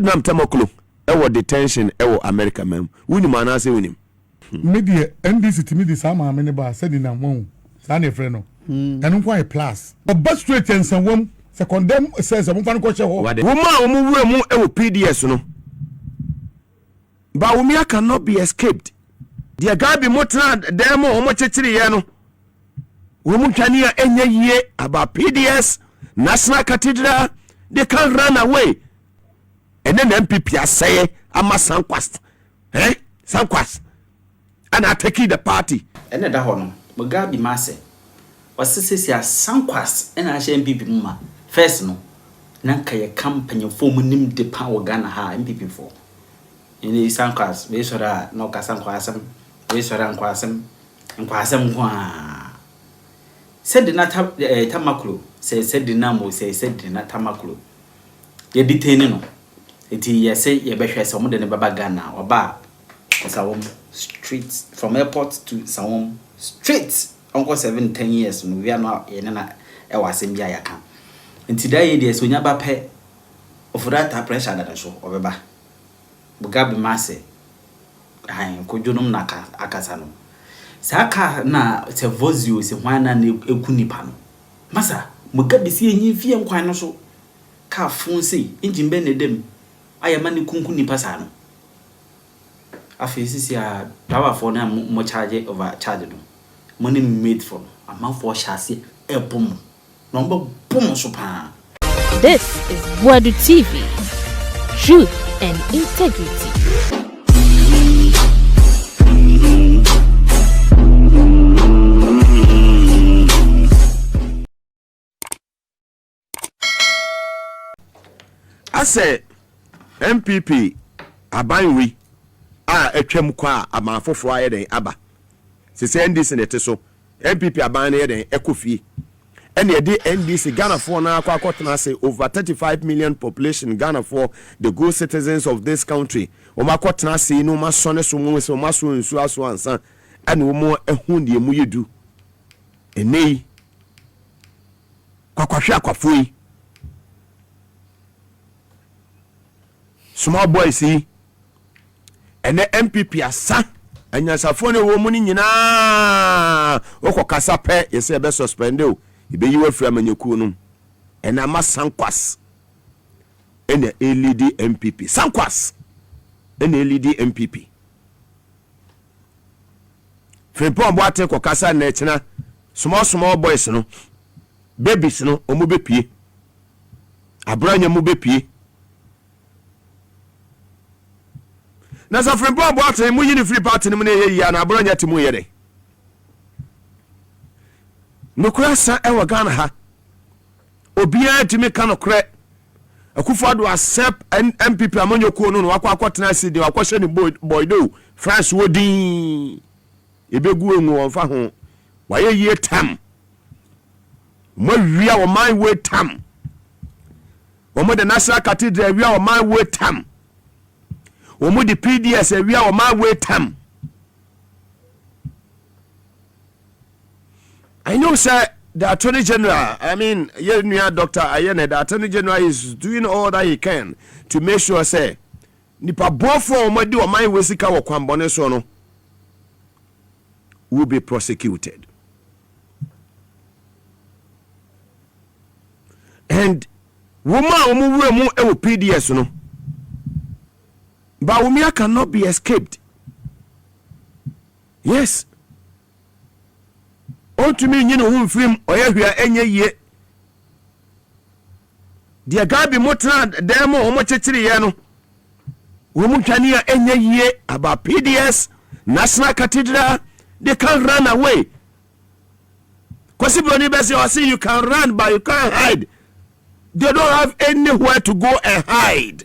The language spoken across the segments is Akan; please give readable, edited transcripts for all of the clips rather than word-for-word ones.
nam tamaklo ewo detention ewo America mem wuni mana se wuni media NDC timi di sama amene ba Sedina won sa na efre no enu kwa plus but straight and Nsawam secondem says am fan ko che ho woma omu wura mu ewo PDS no Bawumia cannot be escaped the guy be motra demo omo chechiri ye no womu twani a enye yie about PDS National Cathedral they can't run away. And then NPP say I'm a sankwas. Sankwas. And I take the party. And that one, Mugabe Maase. Was this ya sankwas and I say NPP muma. First no. Nanka ye company for munim de power Ghana ha NPP for. In the sankwas, we sora no ka sankwasam, we sora nkwasam, nkwasam kwa. Sedina tamaklo, Sedina mo Sedina tamaklo. Ye detain no. Iti yese ye behwe se omo de ne baba Ghana oba Nsawam street from airport to Nsawam street onko 7-10 years no we no ye na e wasem bia yaka nti da ye de so nya ba pe ofurata pressure da so obeba Mugabe Maase han kodwonum na akasa no saka na se vozio se hwana na eku nipa no masa Mugabe si enyi fie nkwan no so ka fun sei engine be ne dem ayamani kunku nipa sa no afisi ya power for na mo charge over charge no money made for amount for chassis ebom number boom so pa. This is Boadu TV, truth and integrity. I say NPP abanwi a etwam kwa amanfofo aye den aba se se NDC nete so NPP aban ne den ekofie ene ye de NDC Ghana for na akotena say over 35 million population Ghana for the good citizens of this country o makotena say no masone so mu se o maso nsu aso ansa ene o mo ehun de mu yedu enei kwakwahwe akwafoi small boys see and the MPP asa anyasafo ne wo mu ni nyina okokasa pe yese be suspend o ibe yiwa fira manyaku no and ama sankwas and the LED MPP sankwas and the LED MPP Frimpon boate kokasa na echina small boys no babies no omu bepie abranya mu bepie na sa Frimpon boate mu yini free party ni mu na ye ya na abranya ti mu ye de nokura sa e wa Ghana ha obia ti me ka nokure akufado accept MPP amanyoku no wakwa sidi wakwa ni Boadu France wodin ebegu enwu onfa ho waye ye tam mo wia o man we tam o mo the National Cathedral wia o man we tam o mo the PDS wia o man we tam. I know sir the Attorney General, I mean Dr. Ayene, the Attorney General is doing all that he can to make sure say nipa bofo o mo di o man we sika wo kwambone so no will be prosecuted. And woman omu ewo PDS no Bawumia cannot be escaped. Yes. On to me nyino hu mfrim oyahua enye ye. The guy be motra demo omo chechiri ye no. Womu twani a enye ye about PDS National Cathedral. They can't run away. Kwasi Broni Besi or say you can run but you can't hide. They don't have anywhere to go and hide.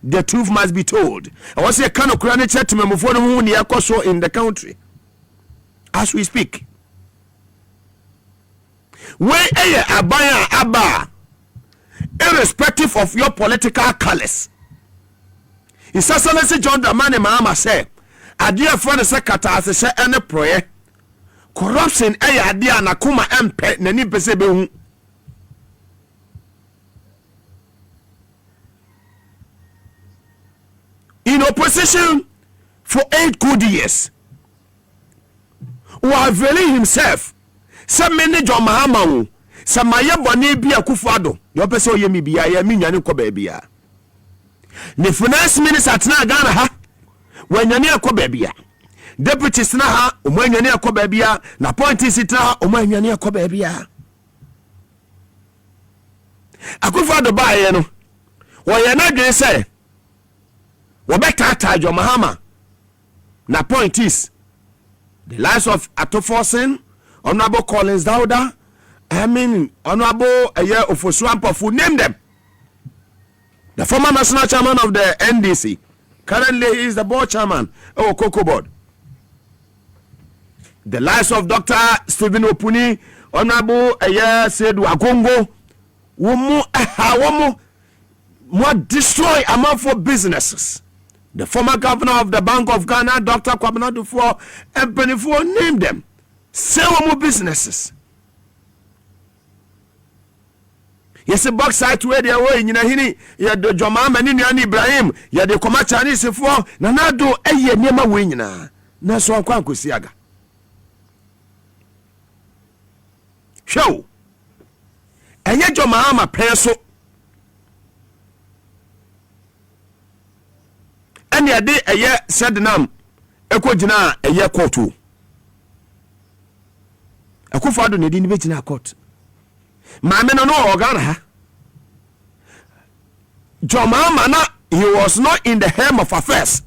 The truth must be told. I was say kind of Kurani chat to me before the in the country. As we speak. Where abaya abba, irrespective of your political colors. It's Excellency John Dramani Mahama say, a dear friend secretary as say any prayer. Corruption idea na kuma empe nani pese be hu. in opposition for 8 good years. Who availing himself. Some many John Mahama. Some Maya Boni be a Kufado. Your person ye me be a minion cobebia. The finance minister at Nagana ha. When you're near cobebia. Deputy Snaha, when you're near cobebia. Na point is it now, when you're near cobebia. Akufado ba ye no. Wo ye na dwen say. Wo betata John Mahama. Na point is the lives of Atoforsen, Honorable Collins Dauda, Honorable Ofoswampofu, name them. The former national chairman of the NDC, currently he is the board chairman of Cocoa Board. The lives of Dr. Stephen Opuni, Honorable Sedu Agongo, womu destroy amount for businesses. The former governor of the Bank of Ghana, Dr. Kwabena Dufour, and Penifo, name them. Sell more businesses. Yes, a box site where they are way in Hini, ya the Jomam and Indian Ibrahim, ya the Comachanese for Nanado, a year near my winner. Naso Kwankusiaga. Show. And yet Jomama peso. And ya de a year Sedina, Equojina, a year quartu. A Kufado didn't be in a court. Mamma no organ. Jomama, he was not in the helm of affairs.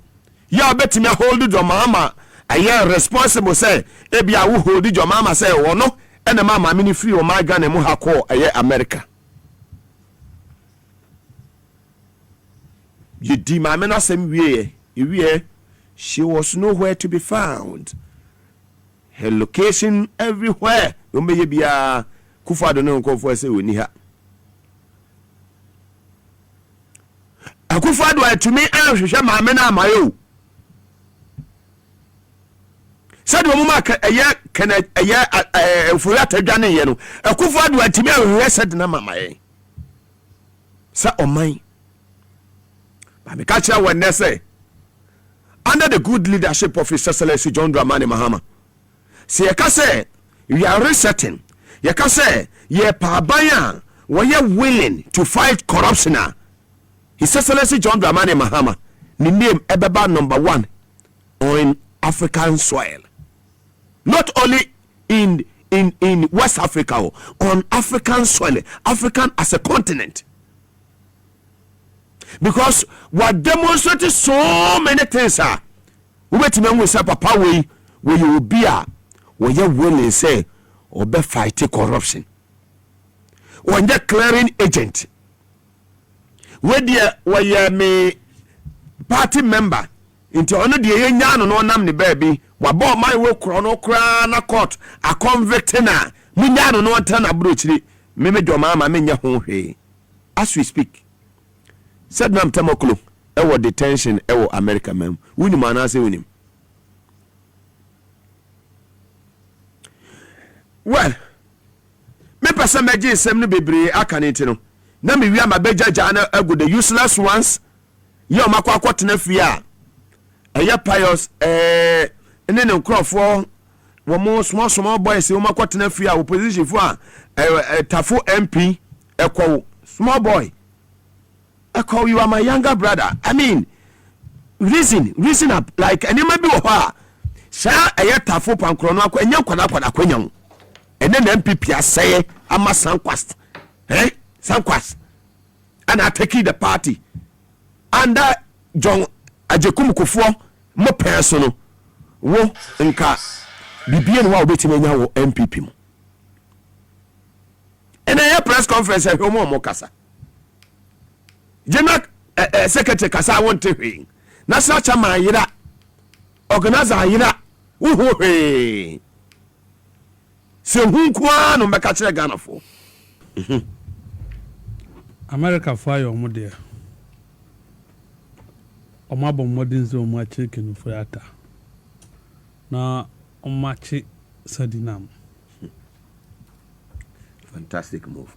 Ya bet me hold Jomama, a year responsible say, Ebia who hold Jomama say, or no, and the mamma mini free or my gun and Muhako, a year America. You demand us same way, she was nowhere to be found. Her location everywhere. You may be a Kufado no go for say we ni ha. Akufado to me ahwehwe ma me na amayo. Said wo mama eye kana eye fura tadwane ye no. Akufado to me ahwehwe said na mama ye. Sa oman. Ba me catch when they say under the good leadership of His Excellency John Dramani Mahama. See, you can say we are resetting. You can say ye pabaya we are willing to fight corruption. His Excellency John Dramani Mahama, the name Ebeba #1 on African soil. Not only in West Africa, on African soil, African as a continent. Because what demonstrated so many things are. We wait to say papa where you will be where you willing say or be fighting corruption. When you clearing agent, where you me party member into honor the yan no nam the baby, what bought my work chrono crown a court, a convict na, Minyano no turn a brutally, Mimi Domama Minya home. As we speak. Said Nam Tamoklo, ewo detention, ewo America mem. Wini manase winim. Well, me person meji semni bebre akanenti no. Na me wi ma beja jana ego the useless ones. Ye o makwa kwotena fia. Eye pious ene ne nkrofo wo mo small boys wo makwotena fia opposition fo a tafo MP ekwo small boy. I call you are my younger brother. I mean, reason up like any maybe sir a tafo pankrono akwa enya kwada kwanyam. And then NPP say I'm a sankwas. Sankwas. And I take the party. And that John Ajekum Kufo mo personal. Wo nka bibien wa obetime nya wo NPP. And a press conference e mo kasa. General Secretary Kasa won't take National Chairman Yira Organizer Yira Uhu Se Hunkwa no Makachre Ghana for America fire omo Omabo modern zo mo chicken for ata na omachi Sedina. Fantastic move.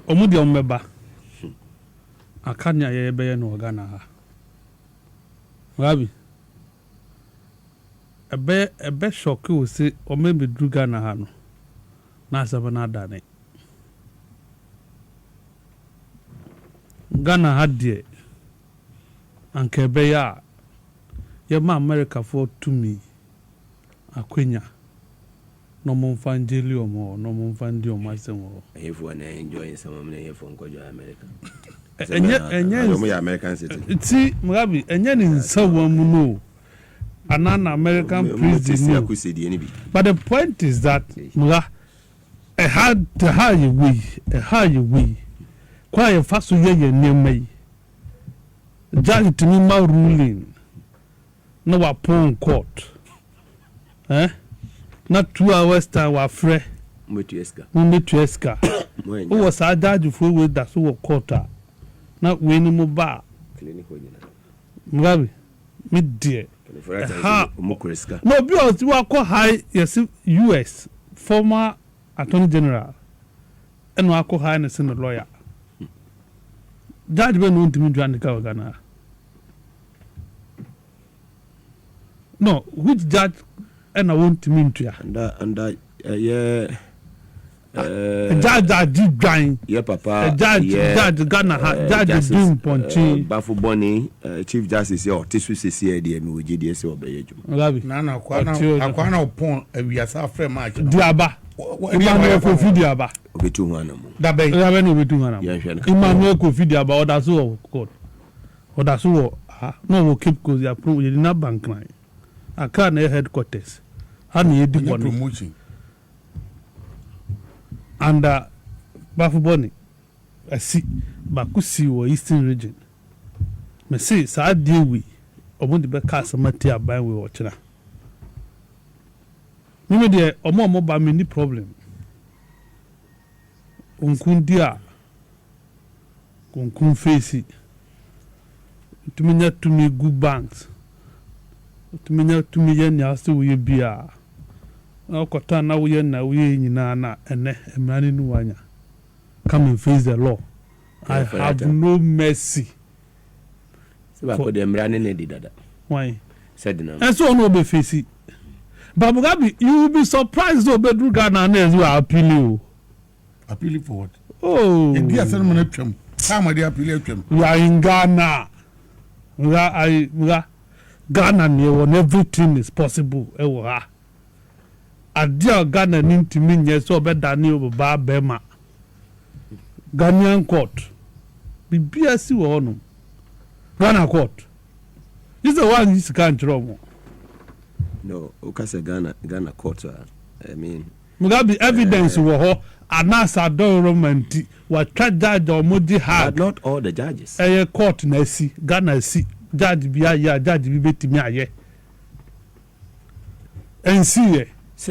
Omo de ombeba Akanya ye be no Ghana ha. Mugabe ebe shock o se o me be druga na ha no na asaba na adane Ghana had de anka ebe ya ye ma America for to me akwenya no mo fanjeli o mo no mo fandi o ma se mo if one enjoy some money here from America enye we American city ti Mugabe enye ni Nsawam no an American prison but the point is that Muga a hard you we quite fast ye near me judge to me my ruling no upon court not 2 hours time wa free Mutueska who was a judge for with that so court not winning mo bar Mugabe me dear no because you are quite high yes US former Attorney General and we are quite high as a lawyer judge when want to me join the Ghana no which judge and I want to mean to you and yeah judge that did join yeah papa judge Ghana judge doing ponchi Bafu Bonny Chief Justice or Tisu CC the me GDS or Beju na akwana upon we are friend match diaba Emmanuel Kofi diaba obetu hwana mu da be no obetu hwana Emmanuel Kofi diaba oda so court oda so no we keep cause ya pro we na bank na aka na headquarters ha na yedi promotion and Bafu Bonny asi bakusi wo Eastern region me say sa dey we omo de be cast mati aban we ochina me de omo ba me ni problem onkundia konkun face tuminya tumi good banks tuminya tumi ye nya so we bia okota na we na we nyina na ene emrani nu wanya come and face the law. I have no mercy. For the emrani ne di dada. Why? Sedina. And so no be face it. But Mugabe, you will be surprised to be do Ghana as well appeal you. Appeal for what? Oh. In dia sen mo twem. Time dey appeal twem. We are in Ghana. We are Ghana near when everything is possible. Ewa. Adia Ghana ntimi nye so be dani oba bema. Ghanaian court. BBS wo no. Ghana court. This is the one you can't wrong. No, ukase Ghana court. I mean, Mugabe evidence wo ho anasa do romanti wa twa judge omodi ha. But not all the judges. Court na si Ghana si judge bi aye judge bi betimi aye. NC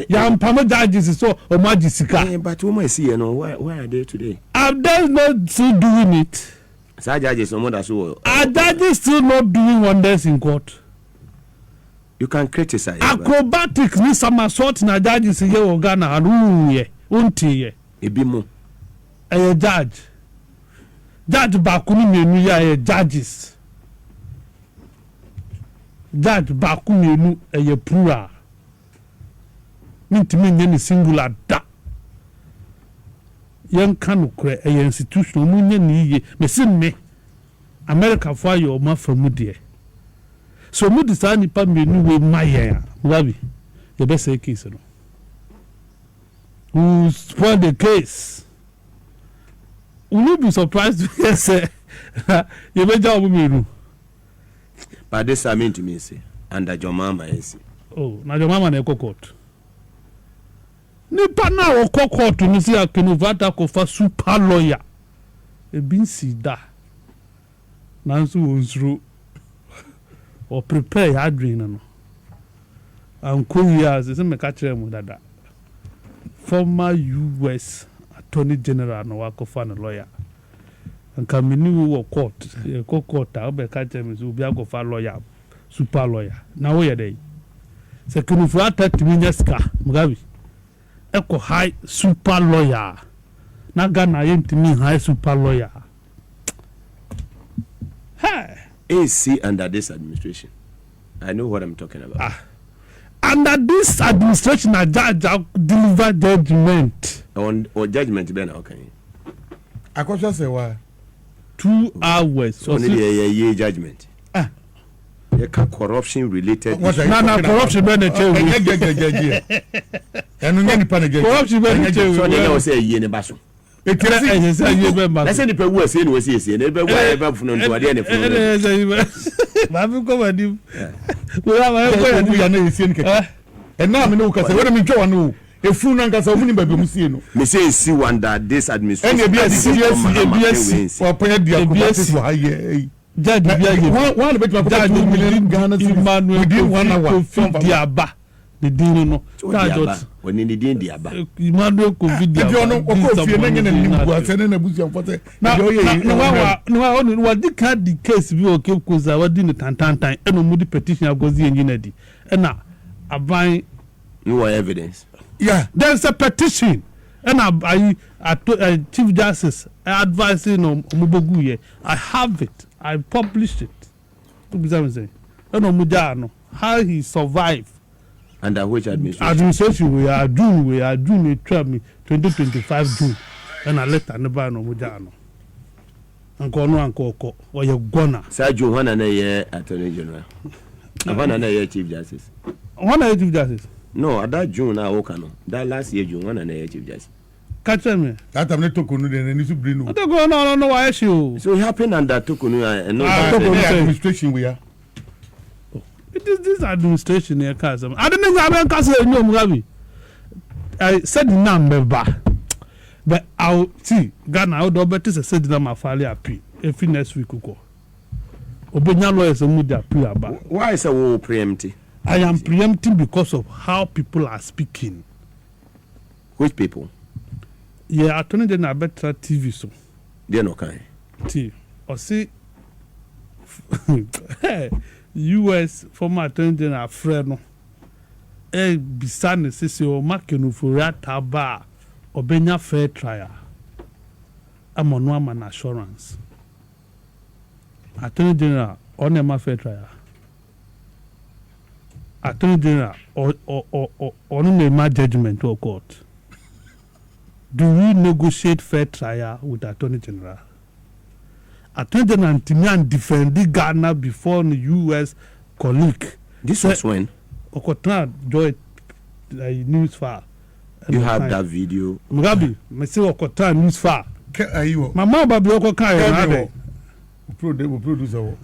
ya mpamo judges so omaji sika. But who see you know why are they today? Are they not still doing it? Sa judges no more so. Are judges still not doing wonders in court? You can criticize. Acrobatics ni somersault na judges ye o Ghana anu ye unti ye. Ebi mo. Judge bakuni menu ya judges. Judge bakuni menu plural. Mintimi nye ni singular da. Yen kanu kure institution munye ni ye. Mesin me America for your ma from there. So mu decide nipa menu we maye Mugabe the best case no. Who spoil the case? Will you be surprised to hear say you be job menu? But this I mean to me say under your mama is. Oh, na your mama na court. Nipa na wo court ni si akenuvata ko fa super lawyer. E bin si da. Nanso wonsuru or prepare your dream no. And years is me catch them dada. Former US Attorney General no wako fa no lawyer. And kamini wo court, court be catch them so be go fa lawyer, super lawyer. Na wo ye dey. Se kunu ata timinya ska Mugabe. Eko high super lawyer. Na Ghana yentimi high super lawyer. Hey. AC under this administration. I know what I'm talking about. Under this administration, a judge deliver judgment. Or judgment, Ben, okay. I question say why 2 hours. So only a year judgment. You can corruption related. What are you No, talking corruption about? ben And you need panic. corruption ben So they know say year in Basso. It Let's say the people who say no say say they be why from no to any phone. Babu come and you. We is no see nke. And now me no ka say when me twa no e fu na nka say omuni ba be mu see no. Me say see one that this administration. And ABS or pay dia ko for high. Judge Biagi. One bet ma 2 million Ghana within 1 hour from Diaba. The deal no. Diaba. When in the day Diaba. Emmanuel Covid Diaba. You know ko fie na ngene nimbu asene na busu amfote. What the card the case bi o ke kuza wadi ne tantantan e no mudi petition agozi enyi di. E na aban no evidence. Yeah, there's a petition. And I Chief Justice advising on Muboguye. I have it. I published it. How he survived. Under which administration? Administration we are doing it 2025 June. And I let Anaba no Mujano. Uncle or you're gonna. Sergio Juana Attorney General. Havana Chief Justice. One Chief Justice. No, at that June I Okano. That last year June one and Chief Justice. Catch me. That I'm not talking to any to bring. I don't go no why issue. So it happened under Tokunu and no administration we are. It is this administration here, Kazam. I don't know how Castle no Mugabe. I said the number, but I'll see Ghana. I would better say Sedina Mafali appeal. If next week go. Obenya lawyers and media appeal about. Why is a war preempting? I am preempting because of how people are speaking. Which people? Yeah, Attorney General better TV so. They're not kind. T. Or see, U.S. former Attorney General Freno. Bisane sisi o makenu furata ba obenya fair trial. Amonu ama assurance. Attorney General on a fair trial. Attorney General or on a judgment or court. Do we negotiate fair trial with Attorney General? Attorney General Timian defended Ghana before the U.S. colleague. This was when? Okotana joy news file. You have that video. Mugabe, me say Okotana news file. My mom baby Okotana.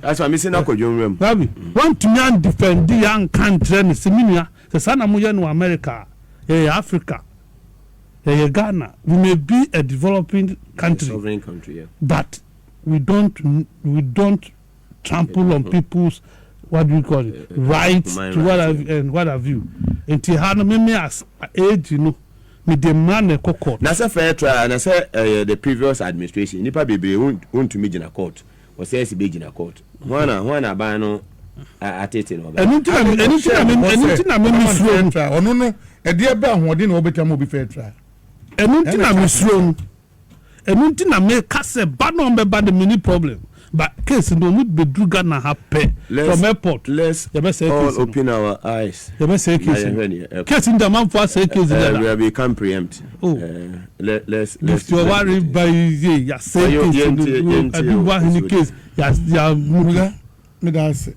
That's why I'm missing out of your room. Mugabe, want to defend the young country and Seminia. The son of Muyanu America, Africa. Ghana, we may be a developing country, sovereign country, yeah. But we don't trample on people's what do we call it rights to what have you. Until Hana me as age, you know, me demand a court. That's a fair trial, and I said the previous administration, Nipa Baby won't to meet in a court, or says he big in a court. One buy no at it in over. Anything I mean, or no, a dear bang, what didn't obey will be fair trial. Anything I miss anything I make cast a bad number by the mini problem. But case no would be do Ghana happy from airport. Let's all open our eyes. You must say case. Case in the man for say case. We can preempt. Let's if you worry by ya say case. I do one in the case. Yes, ya me that's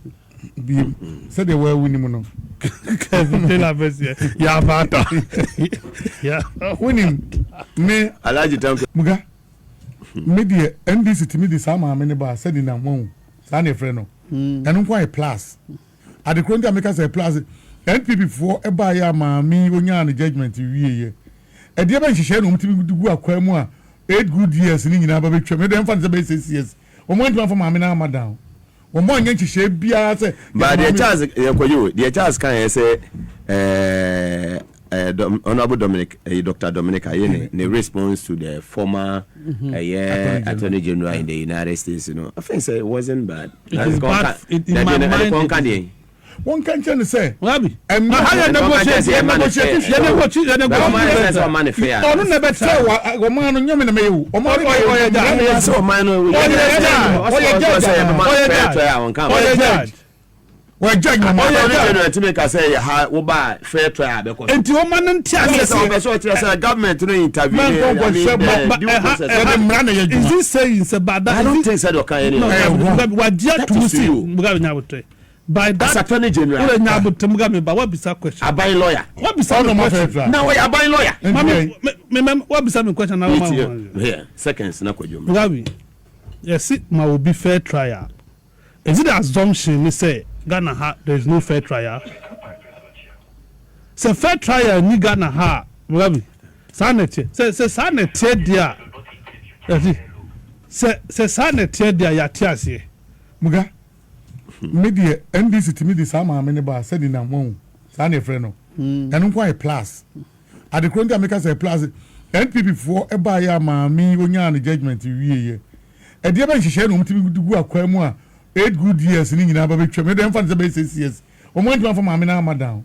be said they were winning no. Ya bata. Yeah. Winning me Alaji Tanko Muga me the NDC to me the sama many ba Sedina won sana friend no enu kwa a plus at the current make us a plus NPP for e ba ya ma mi onya na judgment wie ye e de ba nhihye no mtimi gu akwa mu a 8 good years ni nyina ba betwa me dem fa say be 6 years o mo ntwa fa ma me na madam o mo anya nhihye bia say but the chance yakoyo the chance can say Honorable Dominic, Dr. Dominic Ayene, in response to the former Attorney General in the United States, you know, I think it wasn't bad. It's bad. In my mind, one can say, Wabi, I'm not I Well, judge my mother to make us say, how buy fair trial because. And your man and government to intervene. Is this saying about that? I don't think so. What just to see Mugabe by that attorney general. Mugabe, but what be that question? I buy lawyer. What be that question? Now I buy lawyer. What be that question now? Yeah, seconds na kwajo. Mugabe, yes, it will be fair trial. Is it an assumption we say Ghana there is no fair trial? Say fair trial ni Ghana ha Mugabe. Sanete. Say sanete dia. Say sanete dia ya tiase. Muga. Media NDC to me the sama many ba Sedina won. Sane friend no. And quite a plus. At the current America say plus NPP for eba ya maami onya na judgment wiye. E dia ban hihye no mtimi dugu akwa mu a 8 good years ni nyina ba betwa me dem fa say 6 years. O mo ntwa fa maami na madam.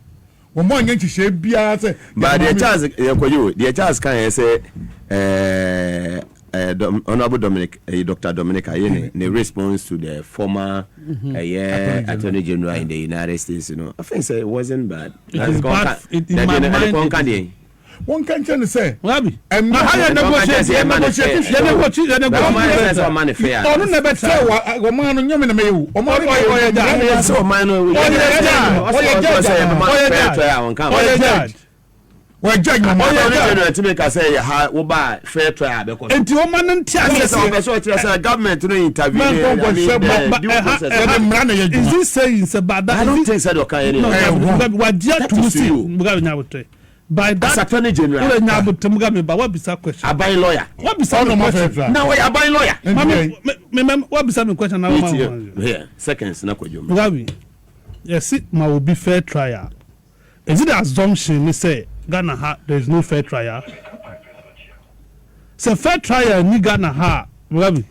O mo anya hihye bia say but the chance yakoyo the chance kan say Honorable Dominic, Dr. Dominic Ayene, in response to the former Attorney General in the United States, you know, I think it wasn't bad. It's bad in my mind. One can say, Rabi, I'm not negotiating. Well, judge my mother to make us say, how buy fair trial because. And your man and government to intervene. Is this saying about that? I don't think so. What just to see Mugabe by that attorney general. Mugabe, but what be that question? I buy lawyer. What be that question? Now I buy lawyer. What be that question now? Yeah, seconds na kwajo. Mugabe, yes, it will be fair trial. Is it an assumption we say Ghana there is no fair trial? Say fair trial ni Ghana ha Mugabe.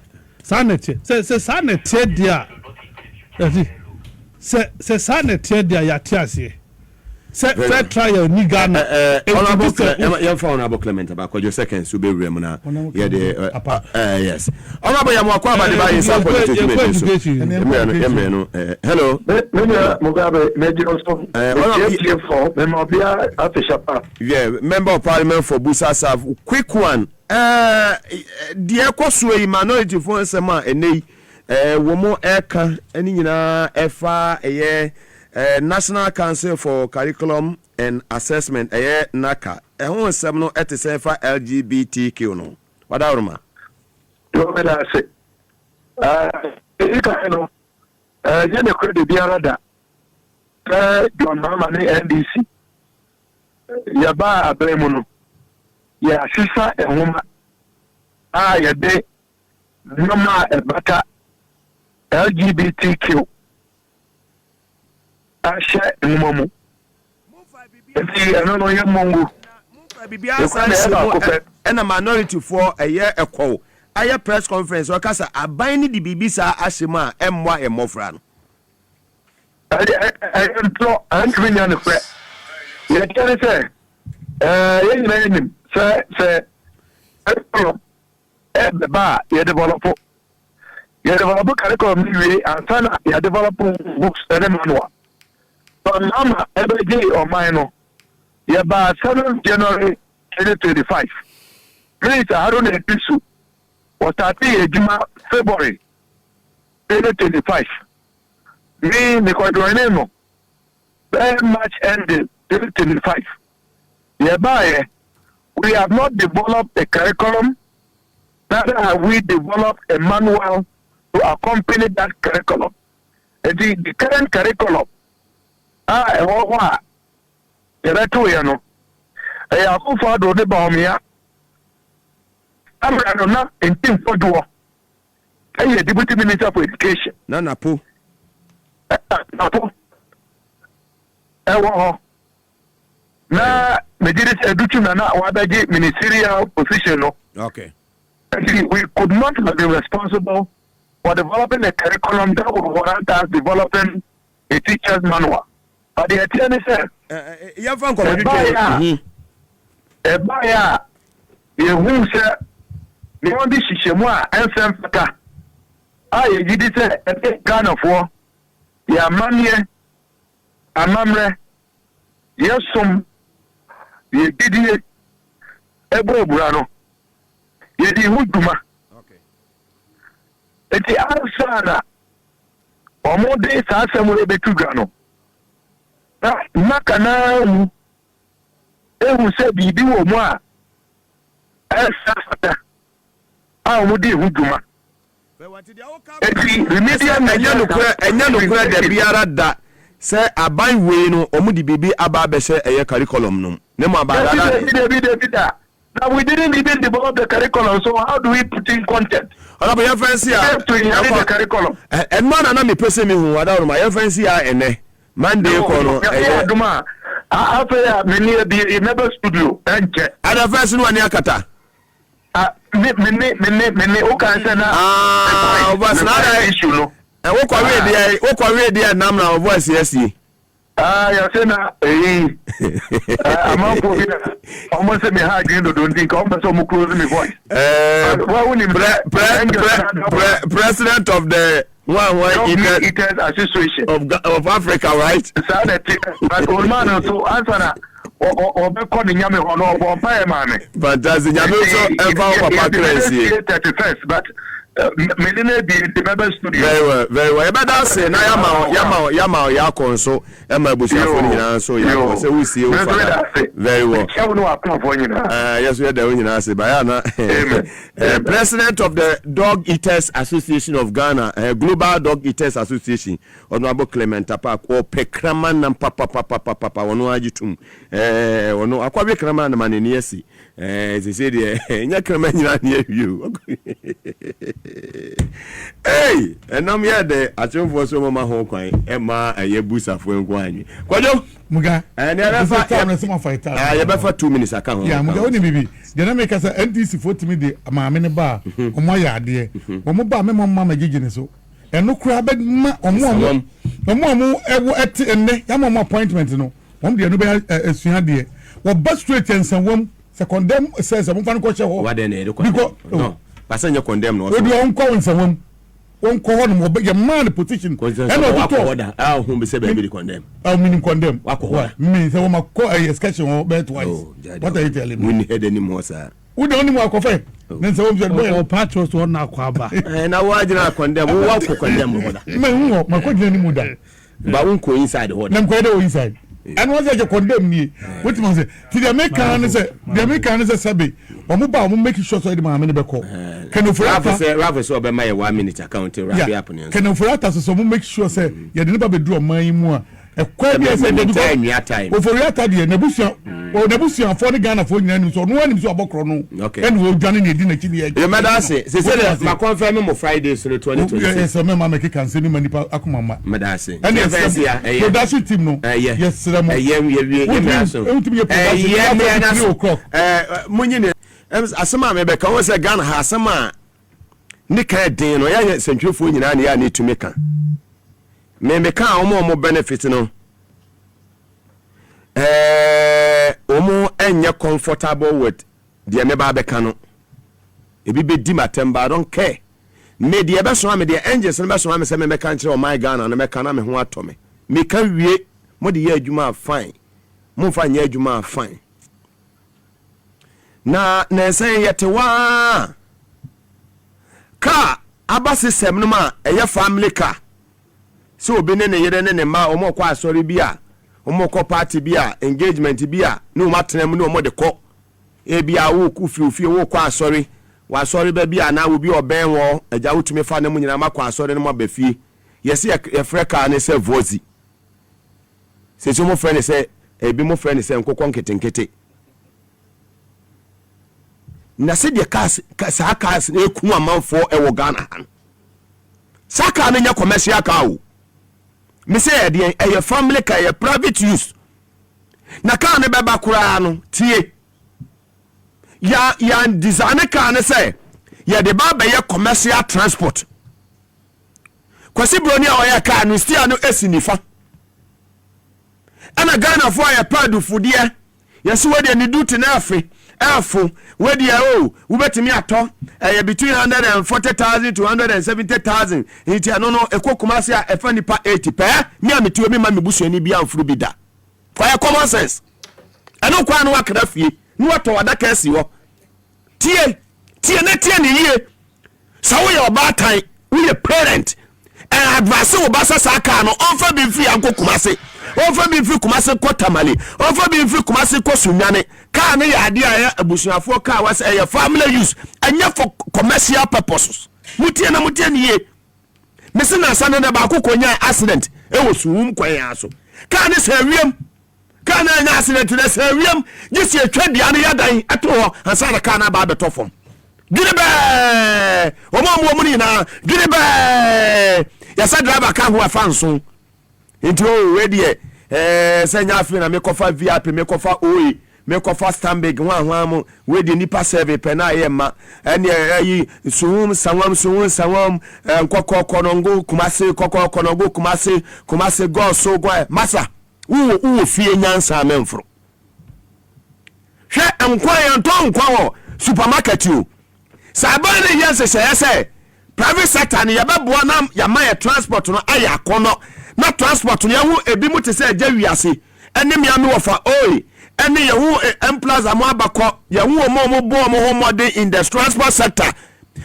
Sanete. Say sanete dia. Say sanete dia ya tiase. Say fair trial ni Ghana. Honorable Clement about your seconds to be remuna. Yes. Honorable Yamakwa ba de ba yin sample hello. Mugabe Major for yeah, member of parliament for Busa. Quick one. The Ekosue minority for Sema ene womo eka eni nyina efa National Council for Curriculum and Assessment NACA. Ehun nsem no etese fa LGBTQ no. Wada uruma. Yo me da se. Ika no. Je ne credit biara da. John Mama ni NDC. Ya ba abremu no. Ya sisa ehuma. Ya de noma ebata LGBTQ. Ashe mumamu. Enti ano no ye mongo. And minority for a year ago. Aya press conference wakasa abani di bibisa asema emwa emofra no. I employ Anthony and Fred. You can say, the bar, you develop curriculum, and son, you develop books and manual. But Mama, every day or minor, you by 7th January 2025. Please, I don't need to was 30 February 2025. Me, Nicola, very much ended 2025. Hereby, we have not developed a curriculum, neither have we developed a manual to accompany that curriculum. The current curriculum, Bawumia, I'm not in team for duo. I am Deputy Minister for Education. Nana po. Na Majority Education na wadaji ministerial position. Okay. Actually, we could not have been responsible for developing a curriculum that would warrant us developing a teacher's manual. But the attorney said, who said, the only Shishemwa and Sanfata, I did it a Ghana for your money amamre yesom ye didie ebo burano ye di huduma eti ansana omode sa asemu ebetuga no na kana mu ehu se bibi wo mu a esafata a omode huduma eti remedial enya no kura da biara da se aban we no omudi bibi aba be se eye curriculum no ne mo aba da now we didn't even develop the curriculum, so how do we put in content? Ola be fancy to inherit the curriculum. And man na me pese me hu ada my fancy ene Monday ko no aduma after me be never studio enche ada fancy no ani akata me o kan say na over na issue no e wo kwa we dey nam na voice yesi ya say na among people almost me high green don't think almost so close me voice president of the Eaters Association of Africa, right? But old man so answer or be calling yami or pay man. But does the yami so ever crazy 31st but Medina be the member studio. Very well. But that's say na yama ya konso e ma busuafo ni na so ya say we see very well. Yes, we are the winner say bayana. President of the Dog Eaters Association of Ghana, Global Dog Eaters Association, Honorable Clement Apak o pekraman na papa wono agitum. Wono akwa be kraman na maneni esi. They say the nya kraman nyina na you. Hey, and I'm here there. I think for some of my home coin, Emma, a yebusa for inquiry. Kwajo, Muga, and I for 2 minutes. I can't. Yeah, Muga, only maybe. The make us an NDC 40 minutes, a mamma bar, or my idea, or Muba, Mamma Gigin so. And no crab, or more, at and Yamma appointment, no. One day, nobody as you had there. Well, but straight and someone condemn says, I'm going to go. What then? No. Passenger condemn no. We don't call someone. Won't call him or beg a man position. Order. I'll whom be said baby condemn. I'll mean condemn. What? Me, so I'm a call a sketch or bet twice. What are you telling me? We need head anymore, sir. We don't even walk off. Then so or patch was one now kwaba. And I want to condemn. We walk for condemn. Man, my question anymore. But won't go inside the water. I'm quite inside. And was I condemn me? What must say? The American is a sabi. Or mobile will make sure so the man in the call. Can you for Ravis over my 1 minute account to wrap up? Can you for that so make sure say you didn't be draw my more. A quite time. For your time, Nebusia or Nebusia for the Ghana for you, so no one is about chrono. Okay, and we're done in the dinner. Your mother says, they said, my confirmation Fridays to the 2020. Yes, a member make can send me money. Akuma, Madasi, and yes, production team. No, yes, Munyan, Asama, maybe can say Ghana has some Nika Dane or Yan Central for you, and I need to make her. Me ka more benefit no omo enye comfortable with the meba be ka no e bi be di matemba I don't care me the be so me the angels no be so me say me ka nchire o my Ghana no me ka na me ho atome me ka wie mo de ye adwuma fine mo fa nya adwuma fine na say yete wa ka aba system no ma eye family car so obi ne yere ne ma omo kwa asori bia omo ko party bia engagement bia no matena mu no omo de ko e bia wo ku fi wo kwa asori wa asori ba bia na wo bi oben wo agya wotumi fa na mu nyina ma kwa asori no mo ba fi yesi e freka ne se vozi se so mo friend se e bi mo friend se nkokon ketenkete na se de kas sa kas e ku amanfo e wo Ghana han saka na nya commercial car o me say a family car a private use na car ne beba kura no tie ya design car ne say ya de ba be commercial transport kwasi broni a oya car no stia no esinifa ana Ghana for ya padu fudie ya se we de ne duty na afi elfo we dia o wo betimi ato between 140,000 to 170,000 nti ano no ekokumase a efa nipa 80 pe me ametiwe me ma mebusuani bia amfuru bi da kwa common sense eno kwa no wakra fie no wato wadaka asi ho tie ne yie sawo ye obatan we parent advance wo basa saka no onfa bi free ankokumase onfa bi free kumase ko tamale onfa bi free kumase ko sunwane ka ne ya ade aya abusuafo ka wase aya family use anya for commercial purposes mutie ne ye mese na sana na ba kokonya accident wo suwum kwan aso ka ne sawiem ka na anya accident na sawiem gisi atwa dia ne yadan eto ho ansa na ka na ba betofom Giribe omo ni na giribe ya sa driver ka ho afanso nti o we de senya afi na me kofa VIP me kofa OE me kofa Stanbic ho we de nipa serve pe na ye ma ene ayi Nsawam nkoko konongo kumase go so go masa wo fie nyansa memfro hwe nkwa ya nkwa supermarket you sabane yese private sector ni yababo na yama transport no aya kono na transport no yahu ebi mu te se agya wiase ene miame wofa oi ene yahu emplaza mo abakọ yahu omo bo ho modern in the transport sector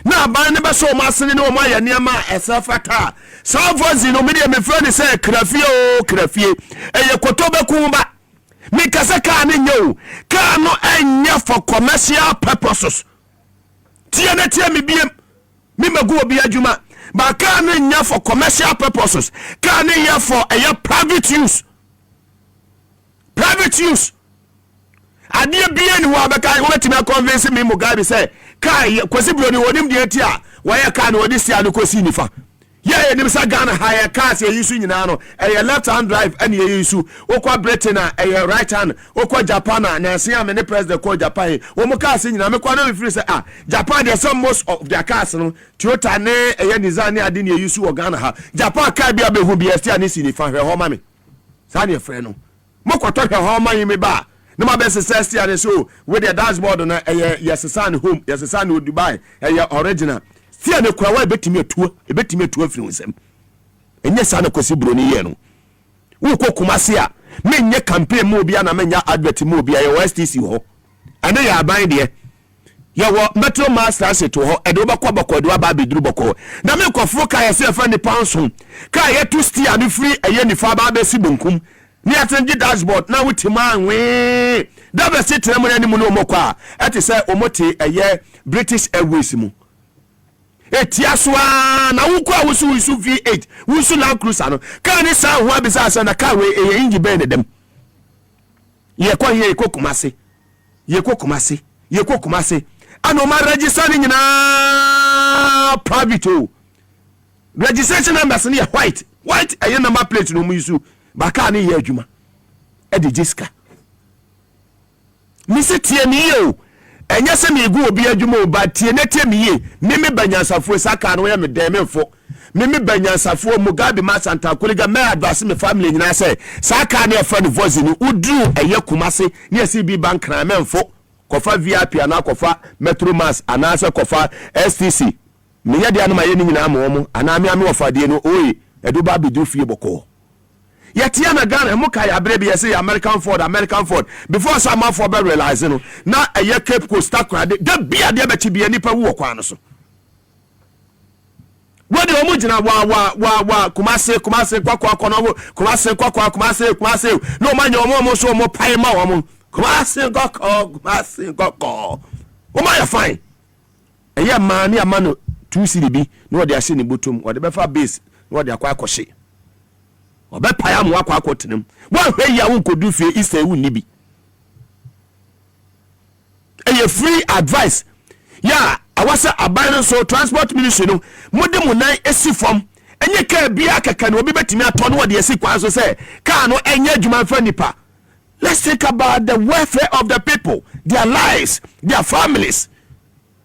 na aban ne beso mo asene ne omo aya niam a esafata safozi no media me friend say krafie eye kotobeku ba mi kase ka ne nyo ka no anya for commercial purposes tie mi biem mi magu obi adwuma ba ka ne nya for commercial purposes ka ne ya for a private use adie bia ni wa ba ka wetimi convince me Mugabe say ka kwesi bro ni wonim de atia wa ya ka ne wodi sia no kosi nifa ye ni bisa Ghana higher cars ye yisu nyina no e left hand drive and ye yisu okwa Britain na e right hand okwa Japan na nse am ne president ko Japan wo mo cars nyina me kwa no free say Japan there some most of their cars no Toyota ne e Nissan ne ade ne yisu wo Ghana ha Japan car bia be hu bia stia ne sini fa hwe ho ma me sa ne frɛ no mo kwato hwe ho ma me ba no ma be say stia ne so with the dashboard na e yesesan home yesesan Dubai e original tia ne kwa wa betimi atuo firi nsem enye sa na kosi bro ni ye no wo kokumase a menye campaign mo bia na menya advert mo bia ye STC ho ane ya aban de ye wo metro master set ho e de obakọ bakọ aba beduru bako na me kofo ka ye se fa ni panson ka ye to stia ni free eye ni fa ba si bonkum ni atenji dashboard na wutima anwe da be sitre mo ni mu no mokwa ati se omote eye British Airways mu etiaswa na wukwa wusu V8 wusu Land Cruiser no ka ni sa ho abisa asa na ka we enji ben dem ye kokumase ano ma register ni nyina private registration numbers ni white aye number plate no mu yusu ba ka ni ye adwuma e de jiska mi se tie ni ye enya se me gu obi adwuma ba tie na tie miye meme banyansafo saka no ya me dememfo meme banyansafo Mugabe Maase antakoliga me advance me family nyina se saka na fa the voice ni udru eye kumase ne CB bank na memfo kofa VIP ana kofa Metro Mass ana se kofa STC me ya de anoma ye ni nyina mo ana me ame wofa de no oyi edu ba bidu fie boko yatia na Ghana mo kai abre bi say American Ford before some man for be realize no na eye Cape Coast takrade da bia de beti bia nipa wo kwa no so wodi o mo gina wa kumase kwa no kumase no manya o so mo pai ma o mo kumase kwa o ma ya fine eye man ni amano 2 cedi bi no de ase ni botom o de be fa base no de akwa akoshe obe paya mo akwa akotenem wa hwe ya wo kodu fie isa ewu ni bi eye free advice ya awasa aban so transport ministry no mode mu nan esi fom enye ka bia kaka no obi betimi ato no de esi kwa so say ka no enye adwuma fa nipa. Let's think about the welfare of the people, their lives, their families.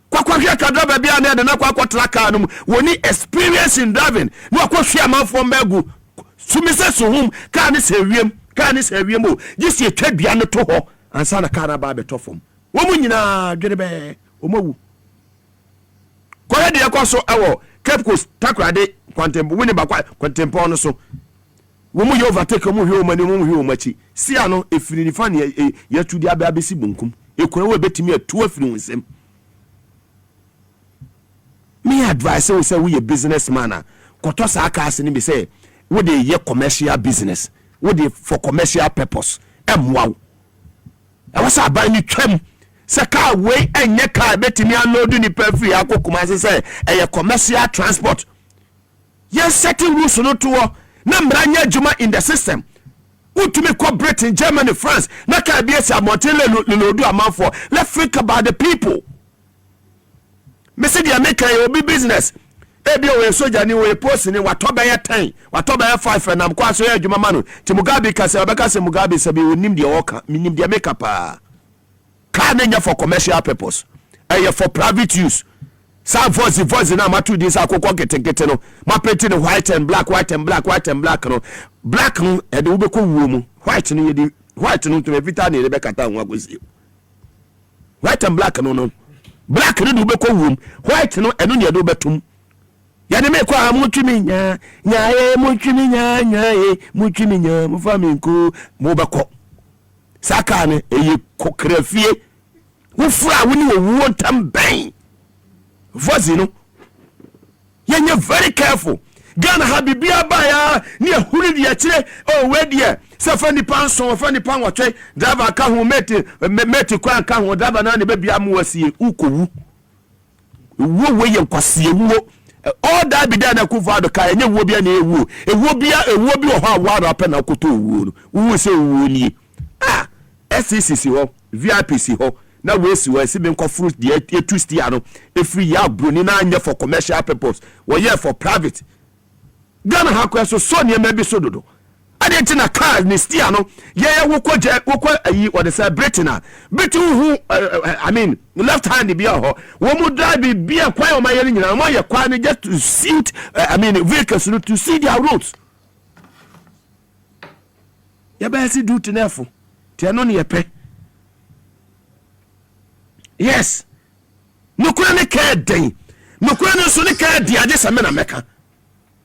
Kwa hwe ka driver bia na de na kwa traka no woni experience in driving no kwa hwe amanfo megu sumise so hum ka ne se wiem o gisi etwa bia no to ho ansa na ka na ba beto fom womu nyina dwene omawu kwaya de yakwaso ewo Cape Coast takrade kwantempo wini ba kwantempo no so womu ye overtake mu hwe omani mu hwe omachi sia no efiri nifa ne yatudi aba abesi bunkum ekura we betimi atu afiri wonsem me advice we say we a businessman koto sa aka ase ni be say we dey ye commercial business we dey for commercial purpose emwaw e wasa ban ni twam se car we enye car betimi unload ni pa free akokuma se e commercial transport yes setting rules no to na mranya juma in the system utumi ko Britain Germany France na ka bia se amotele no do amanfo let's think about the people me say the American obi business ebi o soja ni we post ni watoba ya 10 watoba ya 5 na mkwa so ya juma manu ti Mugabe ka se obeka se Mugabe se be onim de woka minim de make pa ka na nya for commercial purpose for private use sa voice na matu dis akokọ ketekete no ma penti no white and black no black no e de ubekọ wuo mu white no ye di white no to vita na ebe kata ho akosi white and black no black no de ubekọ wuo white no eno ne de ubetum ya ne me kwa mutwimi nya mutwimi nya mutwimi nya mu faminko mu bekọ saka ne eye kokrafie wo fra wo ni wo ntam ban voice no you're very careful Ghana ha bibia ba ya ni ehuri de akire oh we de se fa ni pan watwe driver ka ho mate kwa ka ho driver na ne bibia mu wasie ukowu wo ye nkwase wo all that be there na Boadu ka enye wo bia na ewo bi ho awaro apɛ na koto wo wo se wo ni SCC ho VIP si ho na we si we si be nko fruit de etu stia no efri ya broni na anya for commercial purpose we here for private Ghana ha kwa so ne ma bi so dodo ade ti na car ni stia no ye wokọ ayi what they say Britain who I mean left hand bi ho wo mu drive bi kwa o ma ye nyina mo ye kwa ni just to see I mean vehicles to see their roads ya ba si do tenefo ti no ne ye pe yes nukura ne ka den nukura ne so ne ka di ade same na meka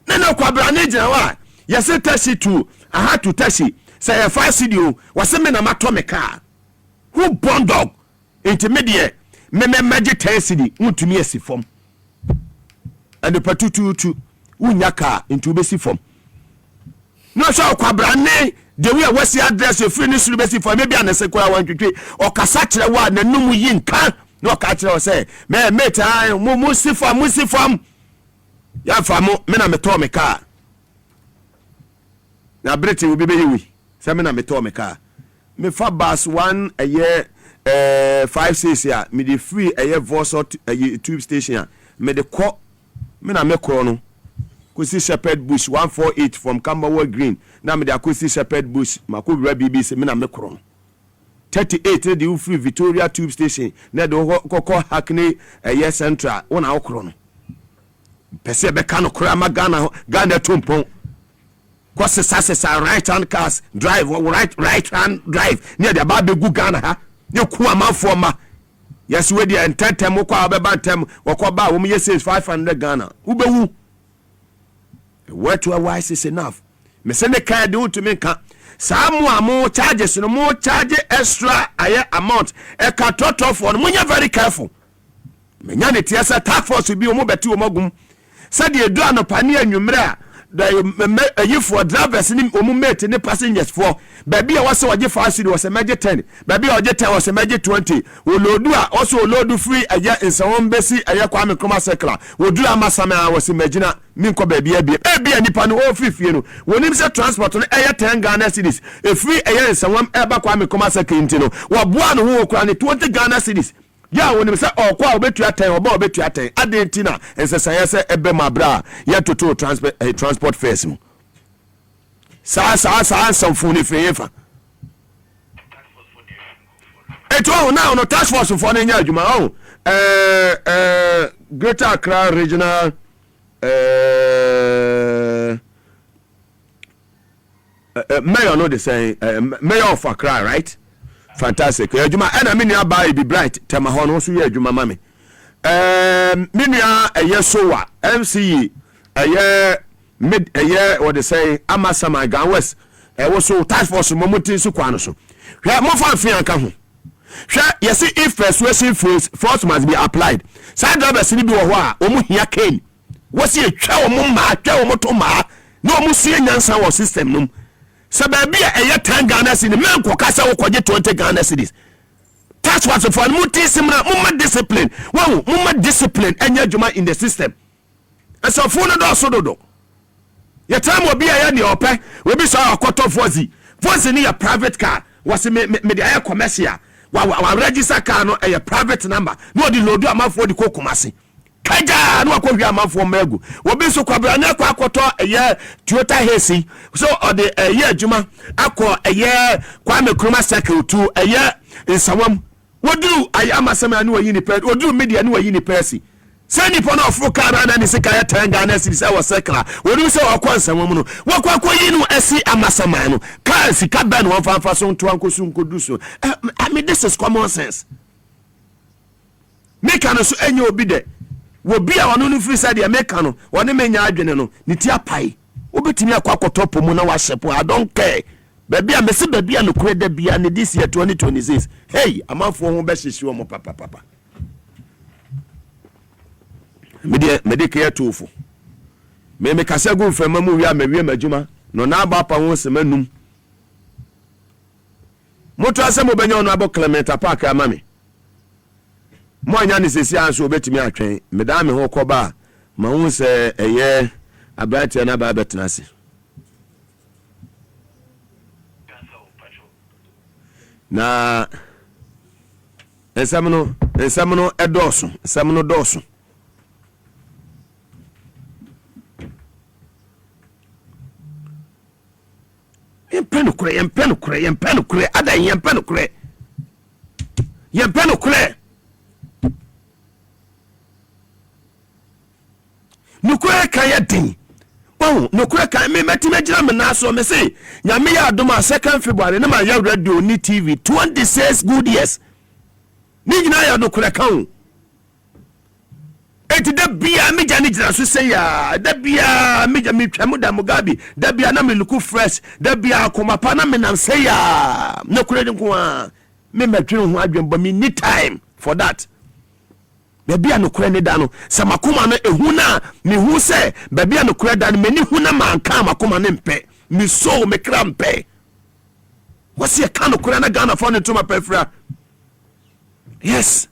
na kwa bra ne gina wa yese taxi to aha to taxi say a fast studio waseme na mato meka who born dog intermediate me magic 10 city untumi asi form and the patutu unya ka into besi form no so kwa bra ne the way what's the address you free this besi form maybe an sekwa wantwetwe o kasa kire wa na num yi nka no ka kire o say me mate mu si form ya famo me na meto me car na brete wo bebe yewi se me na meto me car me fa bus 1 a year 5-6 ya me the free a year voice tube station me the ko me na me kro no Kusi Shepherd Bush 148 from Camberwell Green na me the Kusi Shepherd Bush makobra BBC me na me kro 38 the free Victoria tube station na the kokko Hackney a year central wona okro no pese be kan okra ma Ghana tompon kwase sasa right hand cars drive right hand drive near the babegu Ghana ha ne ku amanfo ma yes we dey ententem kwa obeba ntem wokoba wo me say 500 Ghana ubewu what to wise is enough me say ne card to me kan samu charges no mo charge extra aye amount e ka total for no munya very careful me nya ne tiasa task force bi o mo beti o magum said the do anopani anwumre a you for drivers ni omumate ni passengers for baby a was waje fast was a major 10 baby waje 10 was a major 20 olodu a also olodu free aya Nsawam besi aya kwa mekoma sekla odu amasama was imagine minko baby e nipa no ofifie no wonim se transport no aya 10 Ghana cedis e free aya Nsawam eba kwa mekoma sekla ntino wo boa no ho okura ni 20 Ghana cedis ya woni say okwa obetu aten oba obetu aten adentina ensesanya se ebe mabra ya total transport fares mu sa sanfuni feyefa eto now no task force for nya adwuma Greater Accra Regional mayor no dey say mayor of Accra, right? fantastic adwuma ɛna me nua ba be bright tema ho no so yɛ adwuma ma me me nua ɛyɛ sowa MCE ɛyɛ what they say amasama Gan West ɛwɔ so task force momuti so kwa no so hwɛ mo fa mfe anka ho hwɛ yes if persuasive force must be applied side drivers ni bi wɔ hɔ a omu hia cane wɔsi etwa omu ma atwa omu to ma na omu sie nyansa wɔ system num sɛ baabi a ɛyɛ 10 Ghana cedis men kɔ kasa wɔ kɔgye 20 Ghana cedis task force for muti simna mumma discipline wow mumma discipline enya adwuma in the system ɛsɛ fo no do so dodo yɛ time obi a yɛ de ɔpɛ obi so akɔtɔ vozi ni yɛ private car wɔsi me de ayɛ commercial wa register car no ɛyɛ private number no ɔde load amafo de kokumase kaja no akɔhwi amafo magu obi so kwabra na akɔtɔ ɛyɛ Toyota Hesi so ɔde ɛyɛ adwuma akɔ ɛyɛ Kwame Nkrumah circle to ɛyɛ Nsawam woduru ayɛ amasɛm anu wayi ni pɛ woduru media anu wayi ni pɛsi sɛ nipa na ɔforo car na ne sika yɛ 10 Ghana cedis sɛ wɔ circle woduru sɛ ɔkɔ Nsawam no wakɔ yi no asi amasɛm no car sika bɛn no wɔmfa so nto ankoso nkodu so I mean this is common sense meka no so enye obi de wobi a wono no free side ya meka no wone menya adwene no ne ti apai obetimi akwa mu na wahyepo I don't care baby a mesi baby a no kure da bia ne this year 2026 hey amanfo ho be hyehye wo papa mede ke yetofo me kasa gu mfama mu wi a mawie madwuma no na aba pa ho semanum moto asemo benya ono abo Clement Park amame mo anya ne sesi anso obetimi atwen medame ho koba ma hu se eye abrate na ba betena se na esamno edoso esamno doso yempeno kure ada yempeno kure nukure kan ya din oh nukure kan me metima gira me na so me say nyame ya adom a 2 February na ma ya radio ni TV 26 good years ni gina ya nukure kan eti da bia me jani gira so say ya da bia me jami twam da Mugabe da bia na me look fresh da bia akoma pa na me nan say ya nukure din ko a me metwe ho adwen ba me need time for that baby anokure ne da no samakoma no ehu na me hu se baby anokure da no meni hu na manka makoma ne mpe me so me krampe wasi e kan okure na Ghana for ne to mapafra yes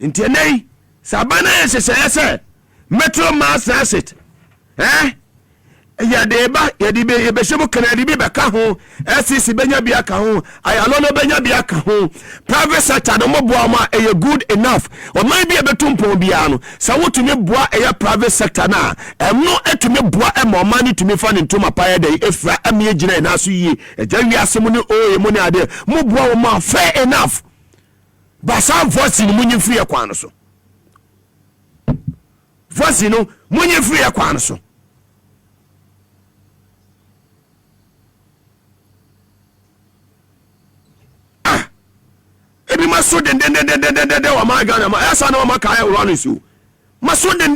intenei sabana yesese metro mass asset ya deba ya dibe yebeshemo kana dibe baka ho SCC benya bia ka ho ayalo no benya bia ka ho private sector no moboa ma e good enough o man bia betumpo bia no sa wotumi boa e private sector na emno etumi boa e ma man tumi fa ne ntoma paye dey efra amie gina na so yi eja wi asem ne oye mo ne ade moboa o ma fair enough basa voice ni munyi free e kwa no so voice no munyi free e kwa no so ebi maso den wa ma Ghana ma esa na ma ka ya run so maso den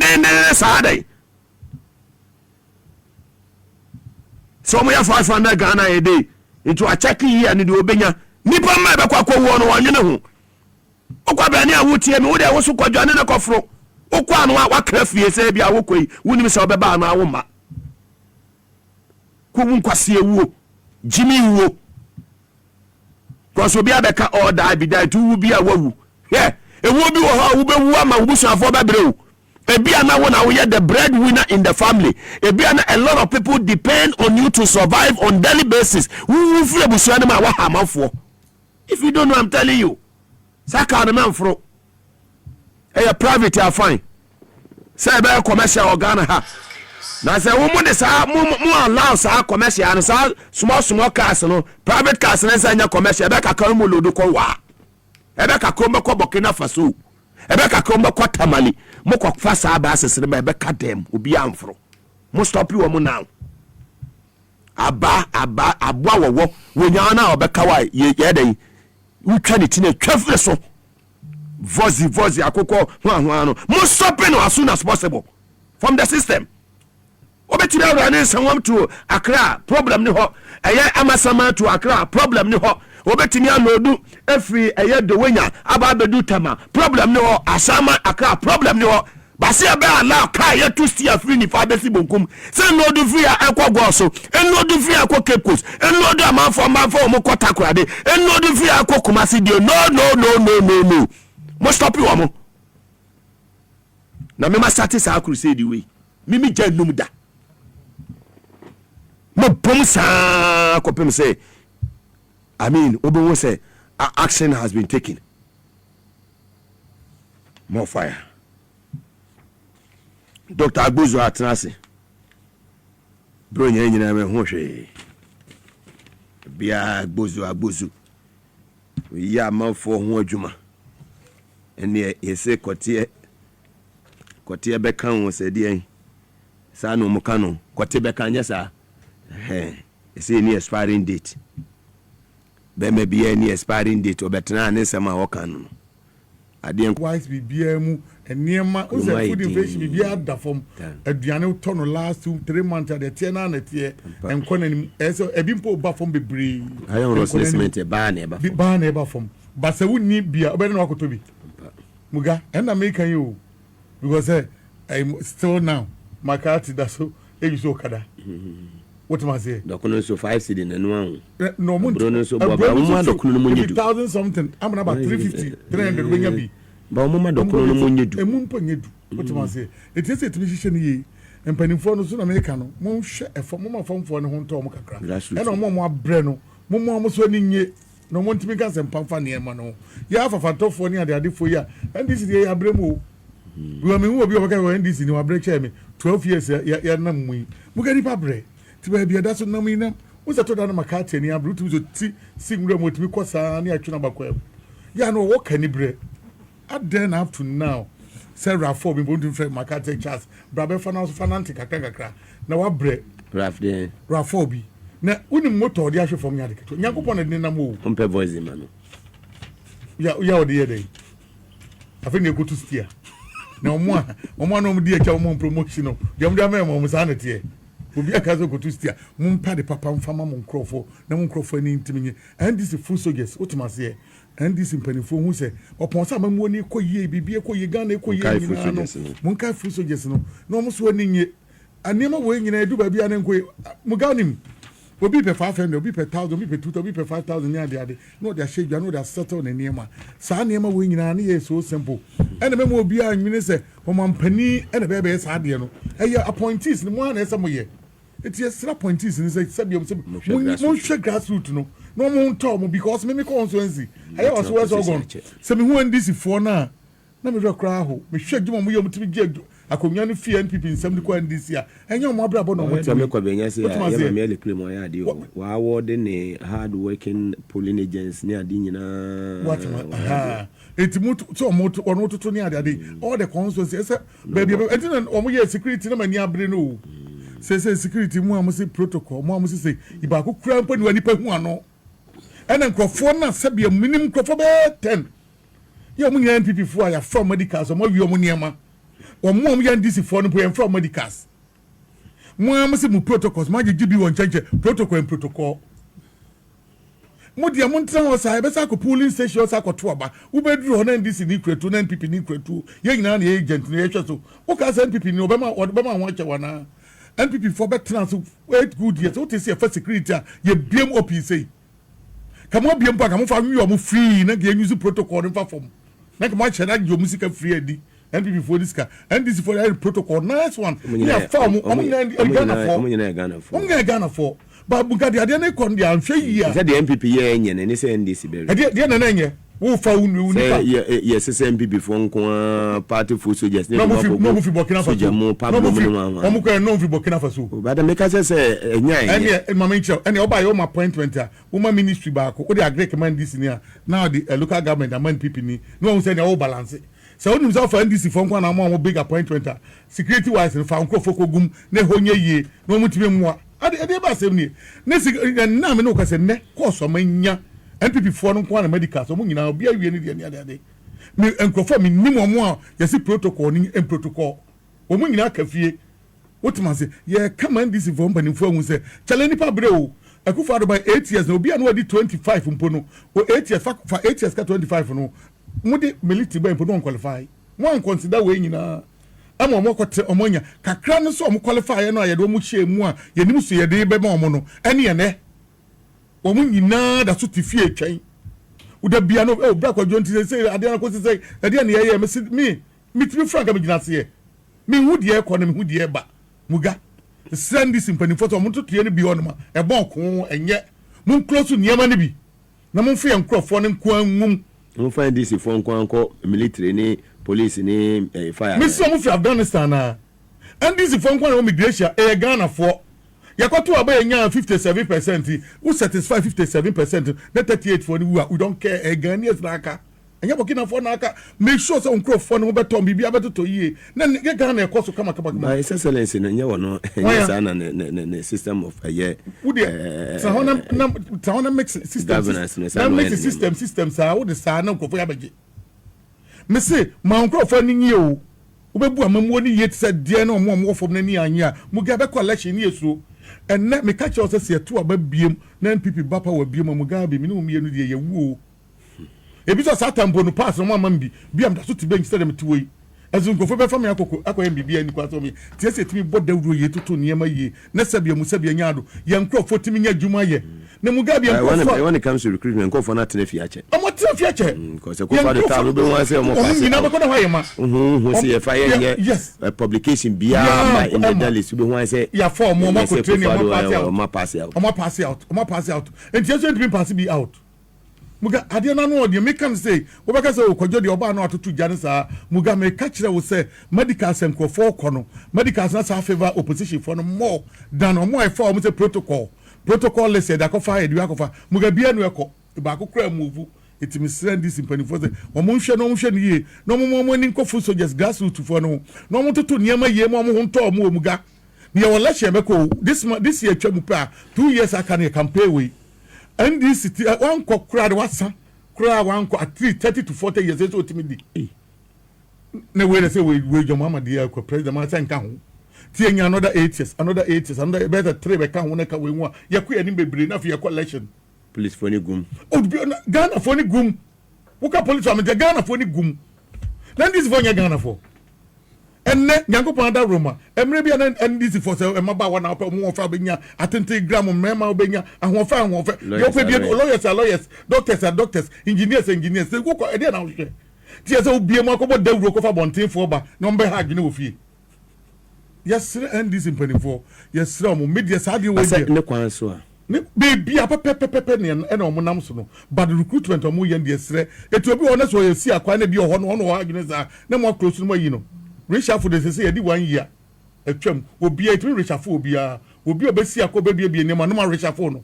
sa dai so mo ya 500 Ghana a day into a check here and do obenya nipa ma be kwakọ wo no wanwene ho okwa ba ni awotie me wo de wo so kwadwane na kofro okwa no wa krafie se bia wo koi wunim se obeba na wo ma ko wun kwase ewuo jimi wuo so bia beka order bi da tu bia wawu yeah ewu bi wo ha wo bewu ama wo busuafo babreu ebia na wo na wo the breadwinner in the family ebia na a lot of people depend on you to survive on daily basis wo free busuane ma wa ha manfo if you don't know I'm telling you saka na manfro private are fine say be commercial organ ha na say wo mo de sa mo allow sa commercial and sa small cars no private cars na say nya commercial be ka kan mo lodo ko wa e be ka ko mbeko Burkina Faso e be ka ko mbeko Tamale mo ko fa sa ba asese be ka dem obi amfro mo stop you mo now aba aboa wowo wonya na obeka wa ye den utwa ne tine twafre so vozi akoko ho no mo stop no as soon as possible from the system. Obetiri awrane Nsawam to Accra problem ni ho eye amasama to Accra problem ni ho obetimi anodu efri eye dowenya aba bedu tama problem ni ho asama Accra problem ni ho base ebe ala ka ye to see afri ni fa besi bonkum se no do free akwa so eno do free akwa Cape Coast eno do amanfo mo kota kurade eno do free akwa Kumasi dio no mo stop you amo na me ma start sa crusade we mimi janum da mo bom sa kopem say I mean obo won say action has been taken. More fire. Dr. Agbozu atenase bro nyina me ho hwe bia Agbozu ya mafo ho adwuma ene yese kotie beka ho se de sa no mo kanu kotie beka nya sa yese ni expiring date be me bia ni expiring date obetena ne sema wo kanu ade wise bibia mu eniema o se food inflation bibia da form aduane to no last 2-3 months at the tie na na tie enkonanim eso ebimpo ba form bebre ayo replacement ba na eba form ba se woni bia obere na wakoto bi muga and I can you because I'm still now my car that's so so kada what am I say dokono so 5 cedi na no no mo no so baba mo dokono mo nyedu 1000 something I'm about 350 300 when you be ba mo dokono mo nyedu emu mpo nyedu what am I say it is it me hihye ne yi empanimfo no so na America no mo hwe efo mo mafamfo ne ho nto mo kakra e na mo abre no mo so ni nye no mo ntimi ka sempamfa ne ema no ya afafatofo ni ade fo ya ndc de ya abre mo we me hu obi o ka we ndc ni wa abre che me 12 years ya na mu mu ga ni pa abre ti ba bia da so na mu ina wo se to da na makate ni abre tu so ti singre mo timi kosa ni atwe na bakwa ya no wo ka ni bre at then up to now Sarah for me won't friend makate chance brabe fananti kakra na wa bre rafobi na uni moto de ahwe fom ya de keto nyankopon na de na mo pompe voice man ya odi yede afi ne gotu stia na omo na omo de echa omo promotion no dem de am mo sa na tie obi aka zo gotu stia mo mpa de papa mfama mo nkrofo na mo nkrofo ni ntiminye and this full soldiers otumase and this impanifo hu se opon sa mamu ni koyie bibie koyie Ghana koyie nyina no mo nka full soldiers no na omo so ni nye anema wo nyina edu ba bia na nkoy muganim obi pe 500 obi pe 1000 obi pe 2000 obi pe 5000 ni ade no they share no they settle na niema sa niema wo nyina na ye so simple ene memo obi a nwene se o mampani ene be be sa ade no eye appointees ni mo na ese mo ye eti esra appointees ni se sabiom se mo hwe grassroots no no mo nto mo because me constituency eye was where so gone se me hu ndc for na me rekra ho me hwe djuma mo ye mo timi gye akonya no fie NPP nsam de kwa ndc a enye mo abrabo no mo timi ko benya se ya me le claim o ya ade o wa award ne hard working polling agents ni ade nyina what eti mo so mo ono toto ni ade all the constituency say baby eti na omo ye security na mani abre no say security mu amusi protocol mu amusi say iba ko kura mpa ni wani pa hu ano ena nkrofo na sabia minim nkrofo be 10 ye mo nyina NPP fo ya from medicals o mo wi o mo niema o mo ya ndc fo no po from medicals mo amusi mu protocols ma gigi bi won chenche protocol mo dia mo ntra wo sa be sa ko polling station sa ko to aba wo be duru na ndc ni kretu na NPP ni kretu ye nyina na agent ni ye hwe o ka sa NPP ni obema ho che wana NPP for better so 8 good years what is here for security ye biem OPC kamo biem pa kamo fa wi o mo free na ge use protocol in form na kamo che na jo musika free edi NPP for this car and this for the protocol nice one ya form Ghana for but bugadi ade na kon dia anhwe yi a say the NPP ye enye na ni say NDC be de na enye wo fa unu nipa yes say NPP for nko party for soldiers no mo fi Burkina Faso mo Pablo mo mo ko no fi Burkina Faso but the make say enya ene mama nche ene oba yo ma appointment a wo ma ministry ba ko the agree command this ni a now the local government and NPP ni no one say na wo balance so when himself for NDC for nko na mo big appointment a security wise fa nko foko gum na honye yie no mo tibe mo ade ade ba sem ni ne si na me no ka se ne course o manya NPP for no kwa na medical so mo nyina obi awie ni de ne ade me enkofo me nim omo a yesi protocol ni protocol o mo nyina ka fie wotima se ye kama ndisi for mpanimfo ahu se chale nipa bre o akufa ado by 8 years na obi anu adi 25 mpo no o 8 years fa 8 years ka 25 no mudi military ba mpo no qualify mo consider we nyina ama omo kote omonya kakra no so omo qualify no ayede omo hye mu a yenim so yede be ma omo no ene ye ne omo nyina da so tifie twen uda bia no e bra kwa jonti say ade na ko say ade na ye me timi franka me gina se me hudi e ko na me hudi e ba muga send this in for so to tie ne bi onoma e bon ko enye mun close niema ne bi na mun fe enkrofo ne nko anwum mun find this for nko military ni police ni fire me so mun fi Afghanistan na and this for nko immigration e Ghana for yakoto aba nya 57% who satisfy 57% na 38 for we don't care e Ghanaians na aka enya bokina for na aka make sure so nkrofo ne beton bibi abeto yi na Ghana e koso kama my excellency no nya wono enya sa na system of a year so hona mix system sa wo de sa na nkrofo ya beje me say ma nkrofo ni yi o wo bebu amamuo ni yi tse de na omo fom na ni anya Mugabe collection ni yeso enne me catch us say to aba biem na NPP bapa wa biem Mugabe mi no mienu de ye wu ebi so satambo no pass no mambi biam da so ti bench say dem ti woi azu nkofo be fam akoye bibia ni kwaso mi tie se timi boda wuro ye toto niema ye na sabia musabia nyaado ye nkrofo timi nya dwuma ye na Mugabe nkofo when it comes to recruitment nkofo na tene fiache omo tene fiache because nkofo de talo be won say omo pass ni na be ko na hwaye ma see if I hear publication bia by in the daily be won say ya form omo ko training omo pass out and just to pass be out Muga ade na no de make am say wo be ka say okojo de oba na atotu jane sa Muga me ka kire wo say medical senkrofo kono medical na sa favor opposition for no more than omo e for omo say protocol let's say da ko fa edu akofa Muga bia no eko ba ko kra move itimi send this in for say omo nhwe no ye no omo ni nkofu soldiers grassroots for no no omo toto niema ye mo ho nto omo Muga ne ye wala hye meko this year twam pa 2 years aka na campaign we and this city one crowd wasa crowd one at 30 to 40 years so timidi na we say we John Mama dia ko president ma say nka ho tie nya another 8 years another better 3 be ka ho na ka we nwa ye ko ani bebre na for your collection police for ni gum Ghana for ni gum wo ka police am Ghana for ni gum then this for Ghana for enne nyankopon da Roma emre bia na ndisi for say emaba wa na mo fa benya atente gram mema obenya ahofa yo pe bia lawyers doctors engineers say go ko e dey na wo hwe tie say obie mo akobo da wuro ko fa bonten for ba no mbe ha gine wo fie yes ndisi mpani for yes mo media sa de wo dia ne kwan so a ne baby pepe ne na omo nam so no but recruitment omo ye ndie sre etu obi wona so ye si akwa na bi ho no ha gine za na mo close no mo yi no reshuffle de say yedi 1 year atwam obi atimi reshuffle obi obesi akoba bia ne ma no ma reshuffle no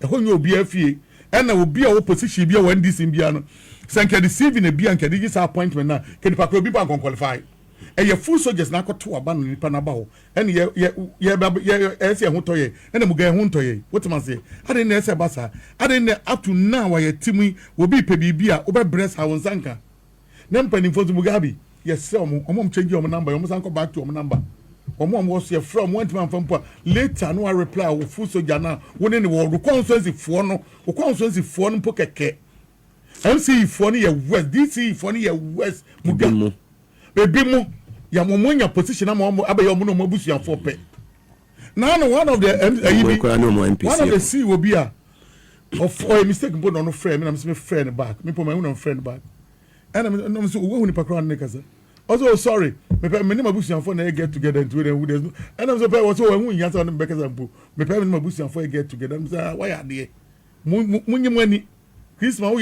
e ho nyi obi afie na obi a wo position bia wan dis bia no sanka deceiving e bia nka dey this appointment na kedi pa obi ba qualify e ye full soldiers na akoto aba no nipa na ba ho ene ye ese ho toye ene Muga ho toye wotima se ade na ese basa ade na atu na wa ye timi obi pe bibia obe breast ha won sanka na mpani fozu Mugabe yes omo change your number omo san go back to omo number omo was your from went man from later no I reply wo full soldier na woni ne wo constituency fo no mpo keke MC fo no ye west DC fo no ye west Muga bebi mo ya momonya position na mo abaye omo no mabusu afo pe na no one of the one of the C will be a of a mistake but no friend me na me friend back me put my own friend back and I'm so we ni pakran ne kasa also sorry me ni mabusu for na get together into them and I'm so pay so we hu nyasa no be kasa mpo me pay ni mabusu for get together I'm say why are they munyimani Christmas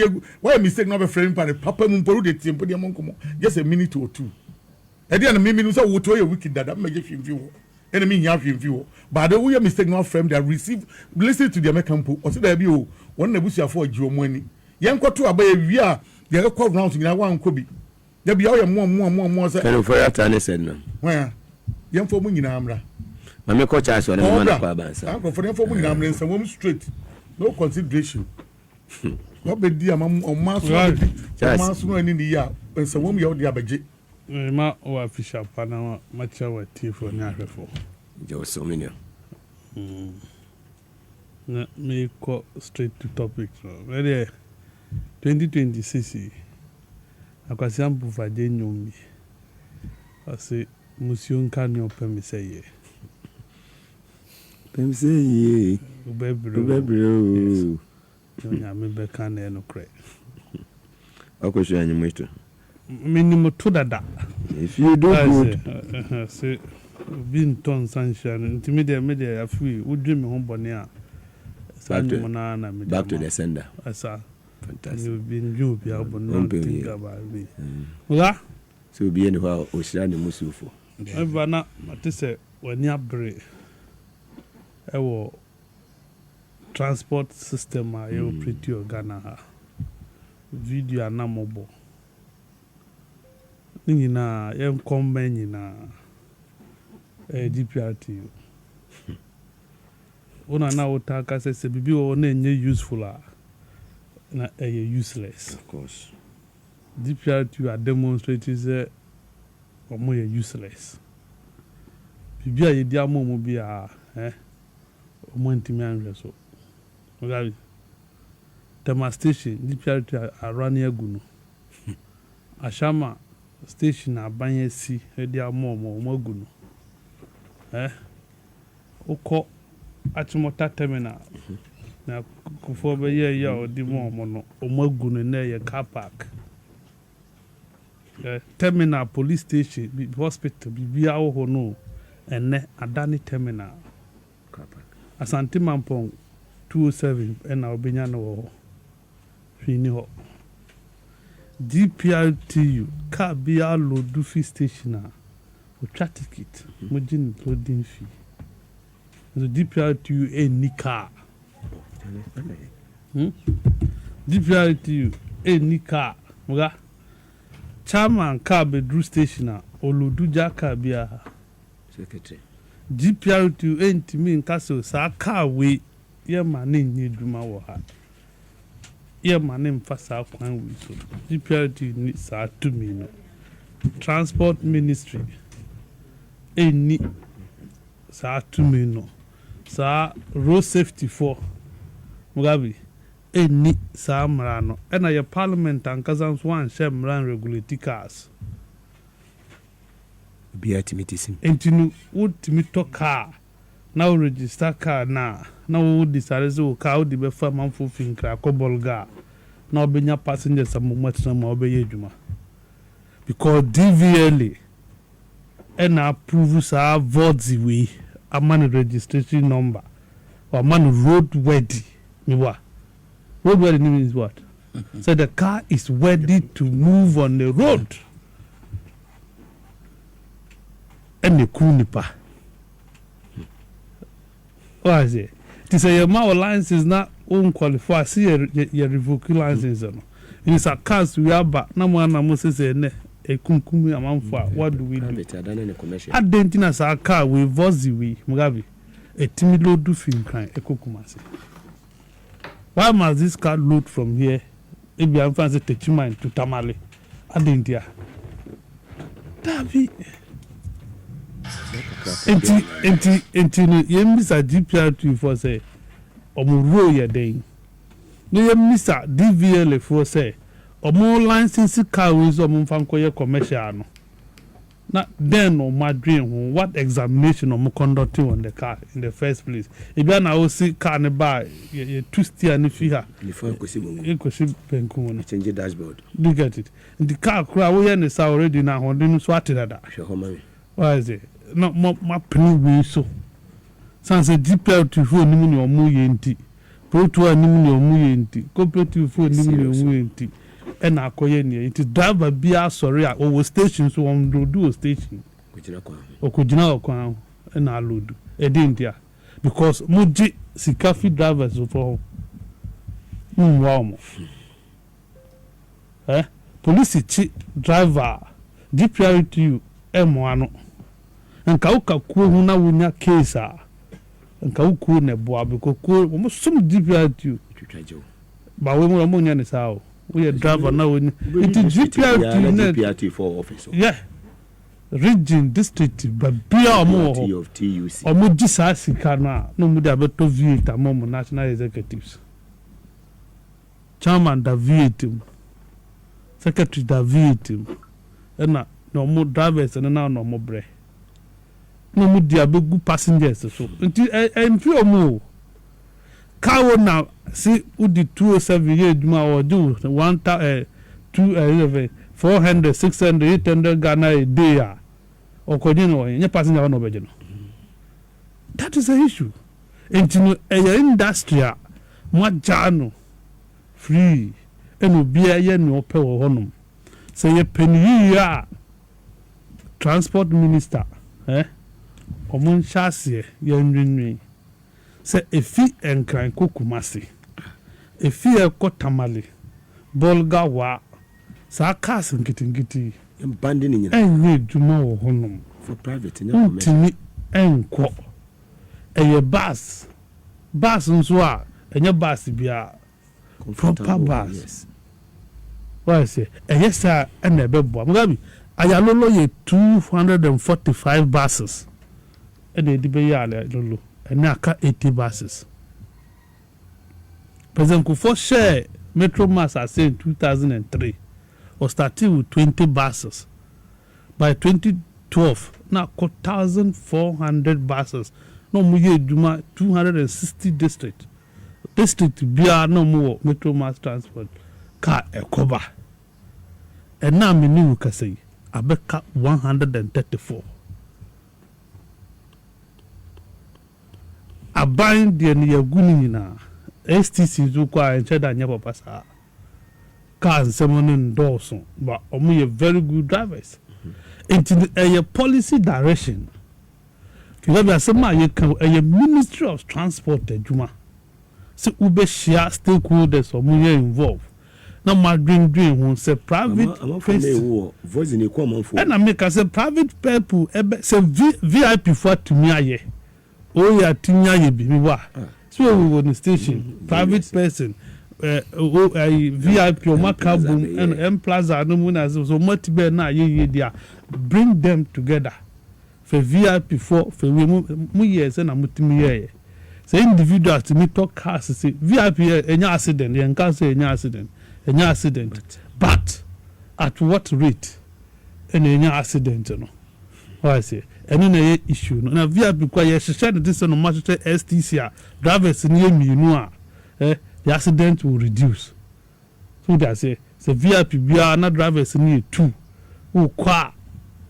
why mistake no be friend papa mu mporu de tempo de monkomo just a minute or two e dey na me no say wo to ye wicked dada me je fimfi wo enemy nya fimfi wo but the we mistake no friend they receive listen to the American people o say da bi o won na busu afọ ji omo ani yen kwoto aba ye wi a ye record round nyina wan ko bi da bi o ye mo say can for that and said no yen fo mu nyina amra Mame ko cha so na me man kwa bansa. Uncle for them for me am Nsawam straight. No consideration. What be dia mam o maso no ani ni ya Nsawam ya o dia beje. Ma o official pana ma cha wa tifo ni ahwefo. Jo so many. Na me go straight to topic. Very 2026 akwasi ampufa de nyomi. Ase musion kan yo pem say ye. Pem say ye. Ubebro. Yonya me be kan no kre. Akwasi anyi mwito. Minimum to dada. If you do good, say being ton sunshine intimidate me there afi udwe me ho bone a back to the sender. Asa Fantastic. you've been you be able not think about me. Ula So be anywhere o shira ne musufo. Eva na mate say wani abre ewo transport system a you operate your Ghana ha video anamobo nyina yem kommen nyina DPRT ona na utaka say bibi o na enye useful na useless. Of course. DPRT are demonstrating say omo useless. Bibi a yedi amomo bi a omo ntimi anhwe so. Ogabi Tema station DPRT are running aguno. Ashama station abanye si edi amomo omaguno. Oko Achimota terminal na kufo be ye ya odi mo no omaguno na ye car park. Terminal police station hospital bibia wo no ene adani terminal Car park. Asante Mampong 207 ena obenya no wo fini ho DPRTU car bia load fee station a utwa ticket mo gin loading fee. The DPRTU any car. DPRTU any car. Muga chairman car bedroom station a oloduja car bia Secretary. DPRTU entimi nkaso sa car we ye mane nyi duma wo ha ye mane mfa sa kwan we so DPRTU ni sa tumi no transport ministry any sa tumi no sa road safety for Mugabe any sa mrano ena ye parliament ankaza nso wan share mran regulate cars Be atimitism. entinu wotimi to car na register car na wo decide so car wo di be fa manfo finkra kobolga na obenya passengers amomatina ma obeye adwuma because DVLA ena approve sa vote we a man registration number or man road ready. Road ready means what? So the car is ready to move on the road. And the kunipa. What is it? To say your license is not unqualified. See your revoke license. It's a cars we are back. No one must say ne. Kunkumi amanfa. What do we do? Adentina sa car we vozi we Mugabe. A timid do film crime ekokumase. Why must this car load from here? If you fancy Techima to Tamale, Adentia. Davi. Enti ye misa DPRT for say omuro ye den. No ye misa DVL for say omo license car we so omo fanko ye commercial no. Na then no madrin what examination omo conducting on the car in the first place. If you na o see car ne ba ye twist ya ne fi ha. Before Kosibo. Ekosi penku no. Change dashboard. Do you get it? The car kura we ne sa already na ho de no so atedada. Why is it? No ma penny we so. Sans DPRT for ni mu ni omo ye nti. Pro to ni mu ni omo ye nti. Cooperative for ni mu ni omo ye nti. And akoye ni it is driver bia sorry o station so on do station okujina okwan na load e dey there because muji sikafi drivers for wow police chi driver DPRTU emo ano nka uka kuo hu na wonya case a nka ukuo na boa because kuo mo som GPRT twitwaje ba we mo nya ne saa o we driver na wonya it GPRT for office yeah region district babia omo of TUC omo di saa sika na no mu da beto V8 amom national executives chairman da V8 secretary da V8 na no mo drivers na no mo bre no mu dia begu passengers so nti enfi omo kawo na si udi 207 ye duma o do 211 400 600 800 Ghana a day okonye no nye passenger no beje no that is the issue nti industry mo jano free eno bia ye no pe wo honum say ye peni ya transport minister omun chase ye nwinwi say efi enkran kokumase efi ekotamale bolga wa sa cars nkitingiti banding in enye djuma wo honum for private in ntimi enko eye bus nso a enye bus bia proper bus yes why say eye sa na ebebo Mugabe ayalolo ye 245 buses ene edibe ya lolo ene aka 80 buses President Kufuor share Metro Mass as in 2003 or started with 20 buses. By 2012, now 1,400 buses. No more Juma 260 district. District bia no more Metro Mass transport car ekoba. And now me new ka say abeka 134. Abain de ni yaguni nyina. STC zukwa encheda nya papa sa. Cars semonin Dawson, but omu very good drivers. It's a policy direction. Because as a Ministry of Transport Juma. So ube share stakeholders or more involved. Now my dream who say private voice in a common for and I make us a private people say VIP for to me aye. Oh yeah, tinya ye be wa. So we were in the station, private person. VIP or Macabum and M Plaza no munas so much better na ye dia bring them together for VIP for mu years and amutimi ye say individuals to me talk cars say VIP any accident yen can say any accident but at what rate any accident no why say any na issue no na VIP kwa ye hye this no match STC drivers ni emienu a the accident will reduce. So they say VIP bia na drivers ni 2 who kwa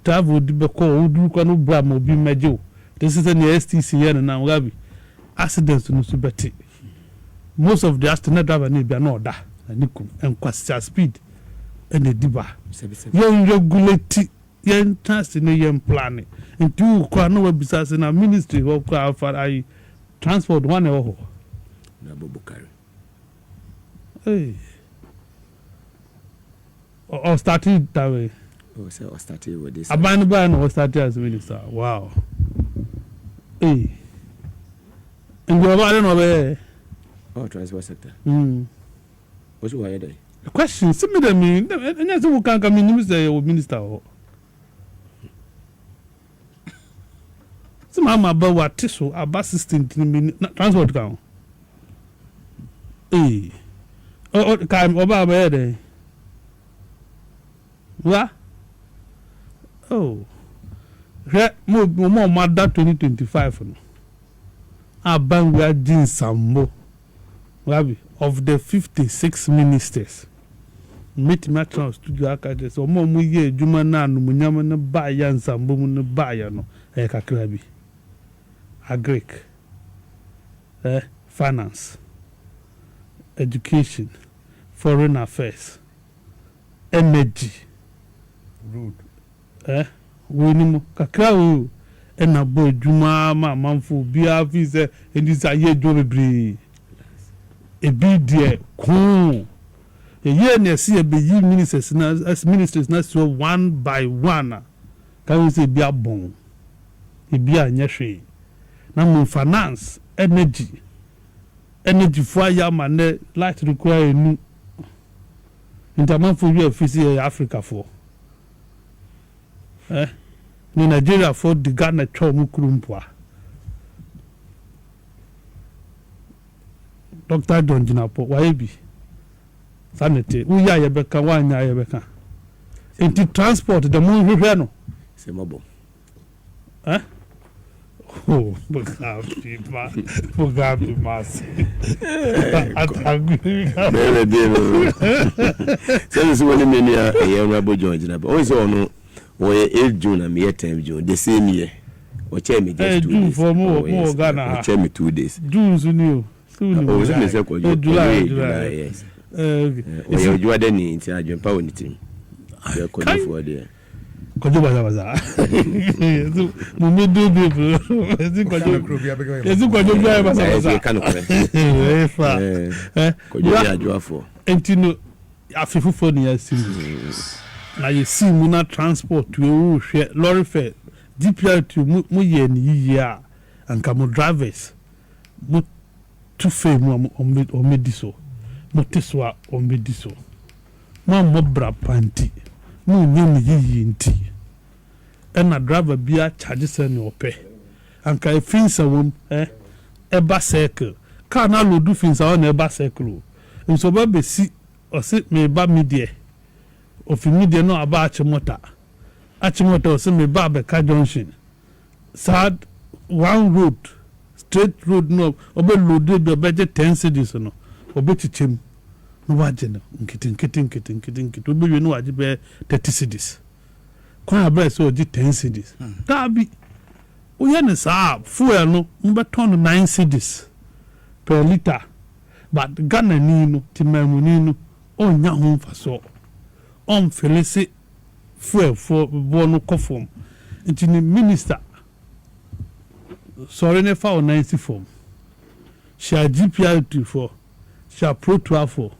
travel di be ko udu kwa no bra mo bi mejo. This is an STC here na Mugabe accidents no so beti. Most of the accident driver ni bia na oda anikum enkwasa speed and the diba. Yen regulate yen task ni yen plan. Nti kwa no webisa se na ministry of kwa transport one ho. Na Bobukari. Hey. Or started that way. Oh, so I started with this. Ban or started as minister. Wow. Hey. And you don't know. Oh, transport sector. What's why are they? The question, similar me, and that's who can come in minister. Some about what tissue about system transport count. Hey. Oh, come over there. What? Oh. More mad 2025. Abang we are Nsawam Mugabe of the 56 ministers. Meet my trans studio architects or more muye juma na no munyama na ba ya Nsawam no ba ya no kakra agric finance education, foreign affairs, energy, road. We ni kakra o na boy juma ma manfo bia visa and this aye jo bebre e bi de kun e ye na see e be yi ministers na as ministers na so one by one can we say bia bon ebi a nyɛ hwee na mo finance energy fo ayɛ ama ne light require enu ntamanfo wi afisi yɛ Africa fo ni Nigeria fo di Ghana twɛ mu kurumpoa Dr. John Jinapo wayɛ bi sanete uya yɛbɛka wanya yɛbɛka enti transport de mo hwehwɛ no se mabo oh Mugabe Maase bele bele se woni meni a Honorable John Jinapo o se ono wo ye June na me 10 June the same year o che me just 2 days for mo Ghana o che me 2 days June sunio o se me se ko July yes o ye ojo ade ni nti adwen pa woni tim ya ko do for there kojo baza mo me do be ezi kojo bia baza kanu kore fa kojo ya ajo afo entino afifufo ni ya simu na ye simu na transport we wo hwe lorry fare DPR mu ye ni yiye a anka mo drivers mo tu fe mu o mediso mo teswa o mediso mo bra panti mo nyem yiyi nti na driver bia charge se ni ope anka e finsa won eba circle car na lodu finsa on eba circle nso ba be si o se me ba media ofi media no aba achimota o se me ba be ka junction sad one road straight road no obe load be budget 10 cities no obe chichem no waje no nkiti obe we no waje be 30 cities kwa abra so di 10 cities da bi oye ne sa fuel no mbe ton 9 cities per liter but Ghana ni no timamu ni no onya ho mfaso on felisi fuel for bonu kofom nti ni minister sorry ne fa o 90 form sha GPR 24 sha pro 12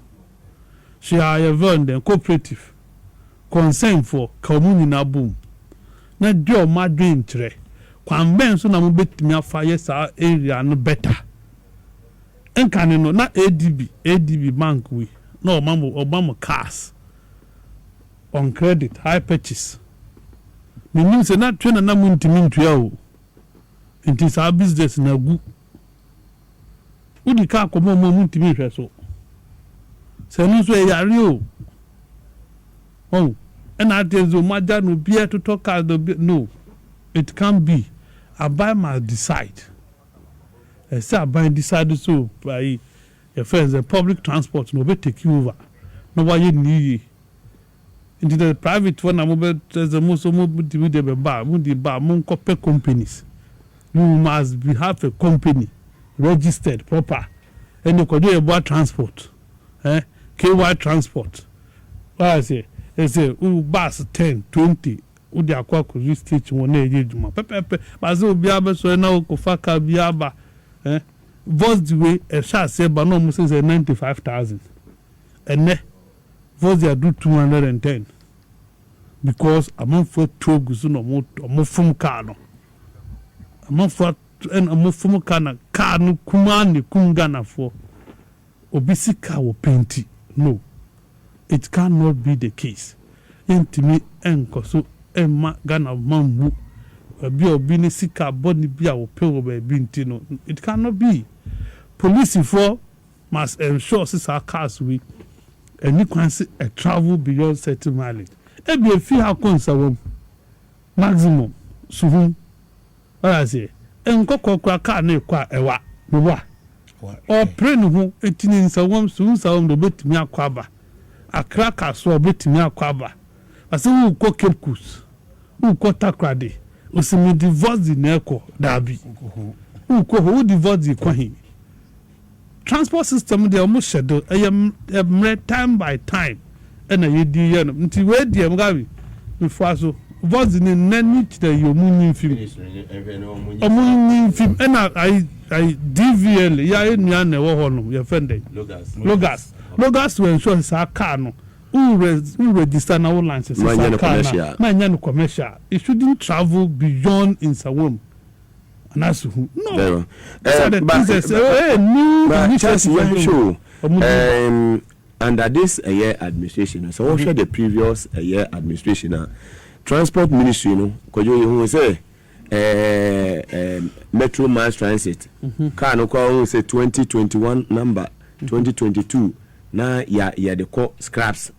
sha Yevon cooperative concern for community na boom na dio madwin kire kwan ben so na mo betimi afa yesa area no better enkane no na ADB bank we na obama cars on credit high purchase meaning say na twena na muntimi ntua o enti sa business na gu udi ka komo muntimi hwe so se no so yare o oh and I tell you maja no be to talk as no it can be I buy my decide I say I buy decide so by your friends the public transport no be take you over no why you need into the private one am the most with the bar mun copy companies you must have a company registered proper and you could do about transport KY transport what I say they say bus 10 20 udi akwa ko reach won na eje juma pepepe ba se obi abeso na ko faka bi aba voice the way e sha say ba no mo say 95,000 ene voice ya do 210 because among for togusu no mo fum car no among for en among fum car na car no kuma ni kunga na for obisika wo penti no it cannot be the case intimi enkoso emma Ghana mambu obi ni sika boni bia wo pe wo ba binti no it cannot be police for must ensure say cars we any kwanse a travel beyond certain mileage e be fi Nsawam maximum suhun I say enkokokwa car na kwa ewa wa o pray no ho etini Nsawam do betimi akwaba akraka so betimi akwaba ase wo ko kepkus wo ko takrade osimi divorce na eko dabi wo ko ho divorce kwa hin transport system dey almost schedule time by time na yedi ye no nti we die Mugabe before so voice ni nani tire yomunyin film omunyin film na I DVL ya enua na wo ho no ye fende Logas to ensure sa car no who register na license sa car na no commercial it shouldn't travel beyond Nsawam Anasu. No. Very well. Under this year administration, so what the previous year administration, transport ministry, because you say Metro Mass Transit, car no call say 2021 number, 2022. Now yeah the call scraps.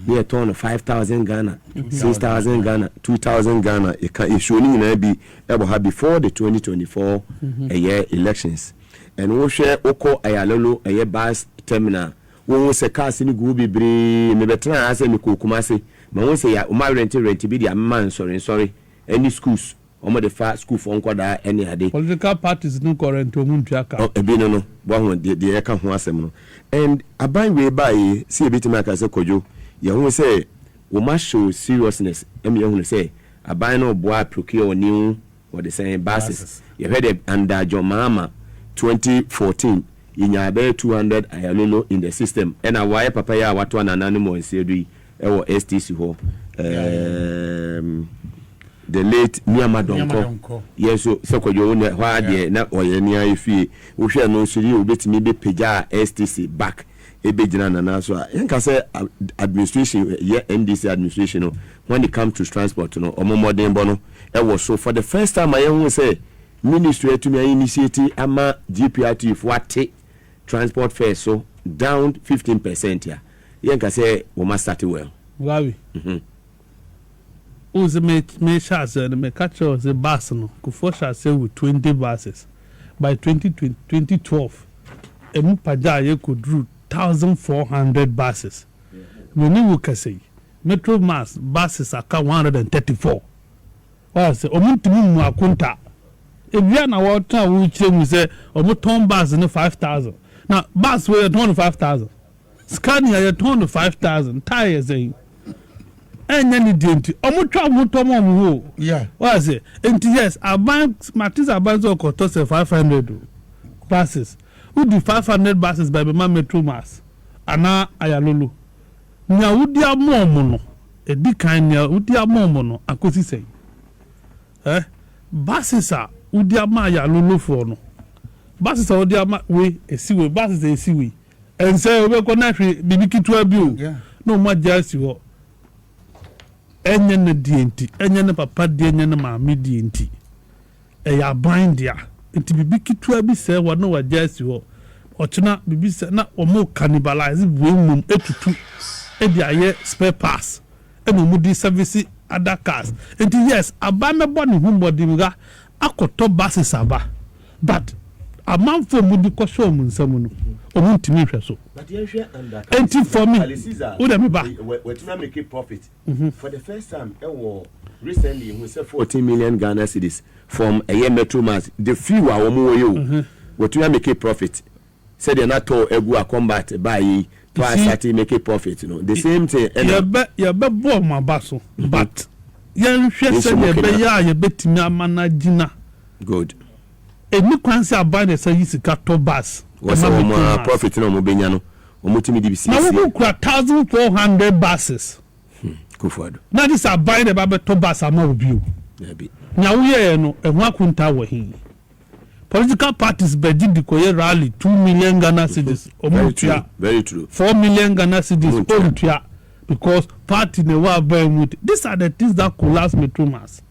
They are torn 5,000 Ghana, 6,000 Ghana, 2,000 Ghana. It should be able to before the 2024 year elections. And we share Oko Ayalolo a year bus terminal. We say cars in Gubi Bre, maybe try as any Kukumasi. But we say, my rent be the man, sorry. Any schools, or the fast school for Unquada any day. Political parties no current to Munchaka. Oh, a bino, one the account was and a buy way by see a bit like as a kojo. You say, we must show seriousness. And you say, a buy no boy procure new or the same buses. You heard it under your mama 2014. In your bay 200 ayalolo in the system and a wire papaya what one an animal in Sedri or STC ho the late Niamadonko. Yes, so could you own why the not or any if we shall know so you bit me be Peja STC back a big and so I can say administration NDC administration when it comes to transport or more than bono it was so for the first time I always say ministry to me initiative ama GPRT for what transport fare so down 15% here. You can say we must start well. Why? Who's me shots and me catch us a bus no? Kufosha say with 20 buses by 2012. A mupaja could do 1,400 buses. When you can say Metro Mass buses are 134. Well, say omuntimu akunta. If you are now water, we say omuton bus no 5,000. Now, bus were 25,000. Scania, you're 25,000. Tires, and any didn't. Yeah. What is it? And yes, our banks, Martins, our banks will cost 500 buses. Who do 500 buses by the Metro Mass? Ana Ayalulu. Now, would you have more mono? A big kind, would you have more mono? I could say, buses are, would you have my Ayalulu for no? Buses are there way a seaway, buses a seaway. And say we connect bibiki to a bill. No more just you. Enyen DNT, enyen papa enyen mama DNT. Ya bind ya. Inti bibiki to a bi say what no just you. Ochina bibi say na omo cannibalize we mum etutu. E dia ye spare pass. E mo di service other cars. Inti yes, abame boni humbodi mga akoto buses aba. But a man for Mudi Kosho Munsamuno, or Muntimi Presso. But you and for me, would I be back? We're to make a profit for the first time. Recently, we said 14 million Ghana cedis from a year Metro Mass. The few are more you. We're to make a profit. Said you're not told a combat by twice make a profit. The same thing. You're born my basso, but young Shessa, you bet me a managina. Good. Any kwansi abane say yisi kato bus. Was profit no mobenya no. Omutimi DBC. Now we go 1,400 buses. Go forward. Now this abane the babe to bus ama obi. Now we here no e ho akunta wo hin. Political parties beji dikoye rally 2 million Ghana cedis. Omutua. Very true. 4 million Ghana cedis omutua because party ne wa ban. These are the things that collapse Metro Mass.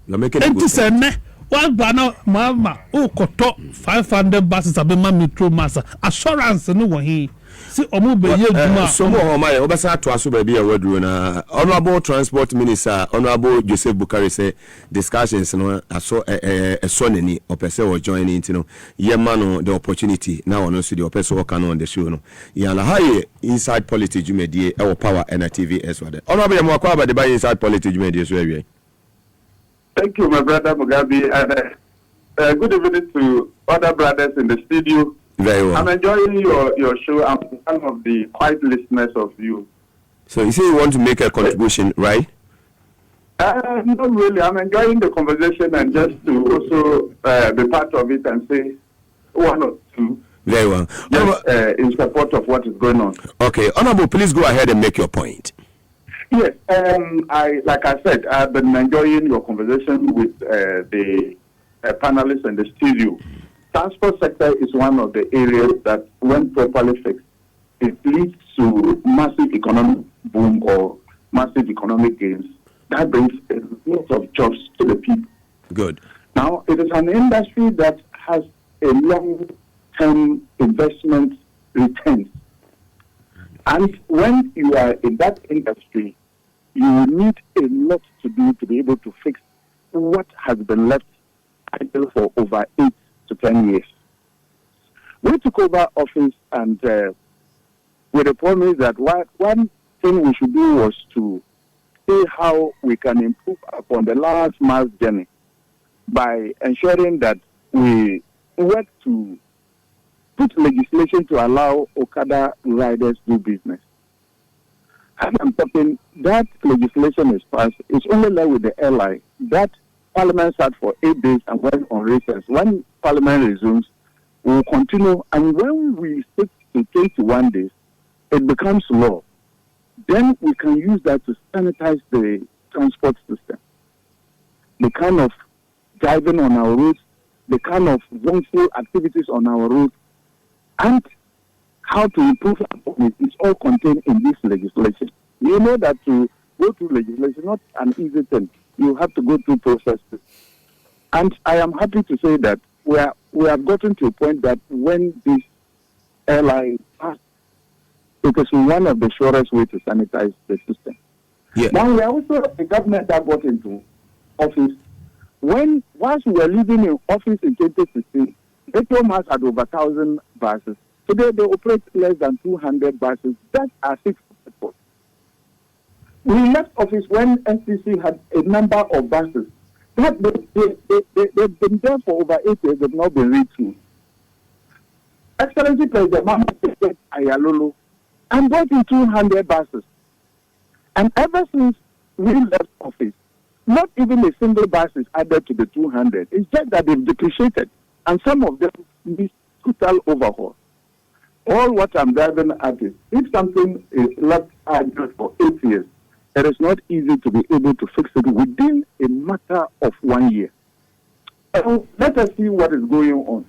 You are making a good one banner mama koto 500 buses abema Metro Mass assurance no wo hin si omo be ye duma so mo my obasa to aso ba bia waduro na honorable transport minister honorable Joseph Bukari say discussions no aso so nani opese wo join into no ye ma no the opportunity now no so the opese wo kan on the show no ya la high inside politics jumedie e wo power and TV as well honorable mo akwa ba the by inside politics jumedie so awie. Thank you, my brother Mugabe, and good evening to other brothers in the studio. Very well. I'm enjoying your show. I'm one of the quiet listeners of you. So you say you want to make a contribution, right? Not really. I'm enjoying the conversation and just to also be part of it and say one or two. Very well. Just, in support of what is going on. Okay, Honorable, please go ahead and make your point. Yes, like I said, I've been enjoying your conversation with the panelists in the studio, transport sector is one of the areas that, when properly fixed, it leads to massive economic boom or massive economic gains. That brings a lot of jobs to the people. Good. Now, it is an industry that has a long-term investment returns. And when you are in that industry, you need a lot to do to be able to fix what has been left idle for over 8 to 10 years. We took over office and with a promise that one thing we should do was to see how we can improve upon the last mile journey by ensuring that we work to put legislation to allow Okada riders to do business. As I'm talking, that legislation is passed. It's only left with the airline. That Parliament sat for 8 days and went on recess. When Parliament resumes, we will continue. And when we stick to 21 days, it becomes law. Then we can use that to sanitize the transport system. The kind of driving on our roads, the kind of wrongful activities on our roads, and how to improve upon it is all contained in this legislation. You know that to go through legislation is not an easy thing. You have to go through processes. And I am happy to say that we have gotten to a point that when this airline passed, it is one of the surest ways to sanitize the system. Yeah. Now, we are also a government that got into office. Once we were living in office in 2016, Metro Mass had over 1,000 buses. Today, they operate less than 200 buses. That are 6 airports. We left office when NCC had a number of buses. They've been there for over 8 years. They've not been retooled. Excellency President Maase Ayalolo and brought in 200 buses. And ever since we left office, not even a single bus is added to the 200. It's just that they've depreciated. And some of them need total overhaul. All what I'm driving at is, if something is left idle for 8 years, it is not easy to be able to fix it within a matter of 1 year. So let us see what is going on.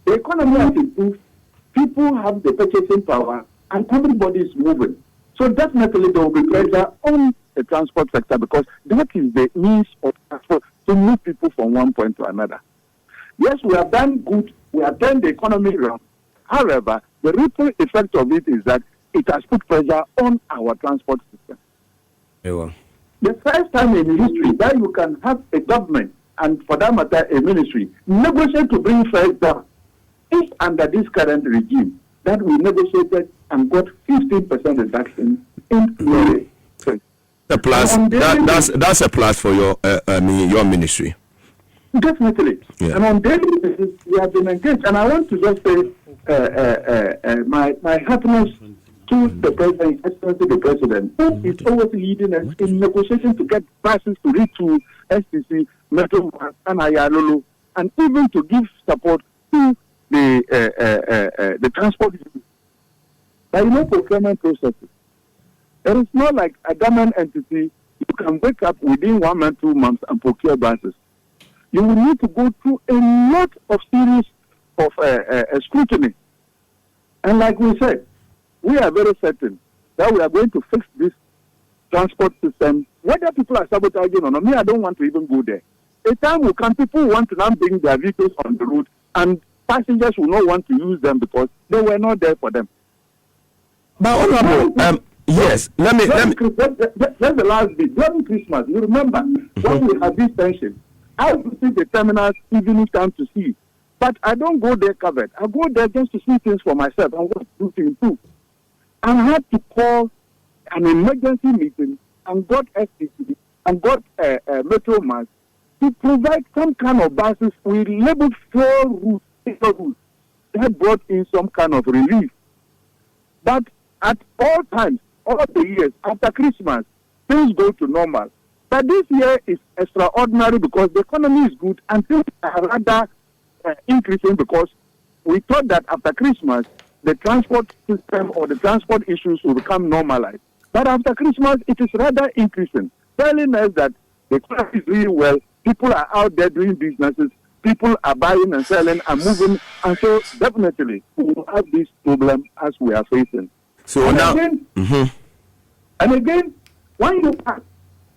The economy has improved, people have the purchasing power, and everybody is moving. So definitely there will be pressure on the transport sector because that is the means of transport to move people from one point to another. Yes, we have done good, we have turned the economy around. However, the ripple effect of it is that it has put pressure on our transport system. Yeah. The first time in history that you can have a government, and for that matter a ministry, negotiate to bring fares down is under this current regime that we negotiated and got 15% reduction in lorry. A plus. That's a plus for your ministry. Definitely. Yeah. And on daily basis, we have been engaged. And I want to just say my happiness to the president, especially the president, who is always leading us in negotiations to get buses to reach to STC, Metro, and Ayalolo, and even to give support to the transport. But you know, procurement processes. It is not like a government entity, you can wake up within 1 month, 2 months and procure buses. You will need to go through a lot of series of scrutiny. And like we said, we are very certain that we are going to fix this transport system. Whether people are sabotaging or not, me, I don't want to even go there. A time will come, people want to now bring their vehicles on the road, and passengers will not want to use them because they were not there for them. But honorable, yes, let me. That's the last bit. During Christmas, you remember when we had this tension, I would see the terminals evening time to see. But I don't go there covered. I go there just to see things for myself and what to do to improve. And I had to call an emergency meeting and got STC and got Metro Mass to provide some kind of buses. We labeled 4 routes that brought in some kind of relief. But at all times, all the years, after Christmas, things go to normal. But this year is extraordinary because the economy is good and things are rather increasing because we thought that after Christmas, the transport system or the transport issues will become normalized. But after Christmas, it is rather increasing, telling us that the economy is doing well, people are out there doing businesses, people are buying and selling and moving, and so definitely we will have this problem as we are facing. So and now, again, and again, when you have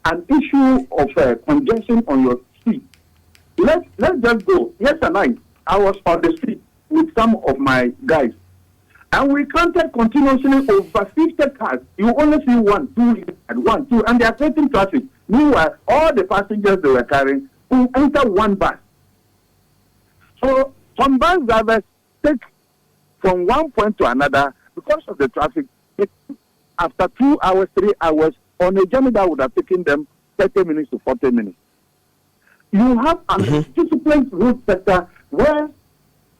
an issue of congestion on your street, let's just go. Yesterday night, I was on the street with some of my guys, and we counted continuously over 50 cars. You only see 1, 2, and 1, 2, and they are creating traffic. Meanwhile, all the passengers they were carrying will enter one bus. So some bus drivers take from one point to another because of the traffic. After 2 hours, 3 hours, on a journey that would have taken them 30 minutes to 40 minutes. You have a disciplined road sector where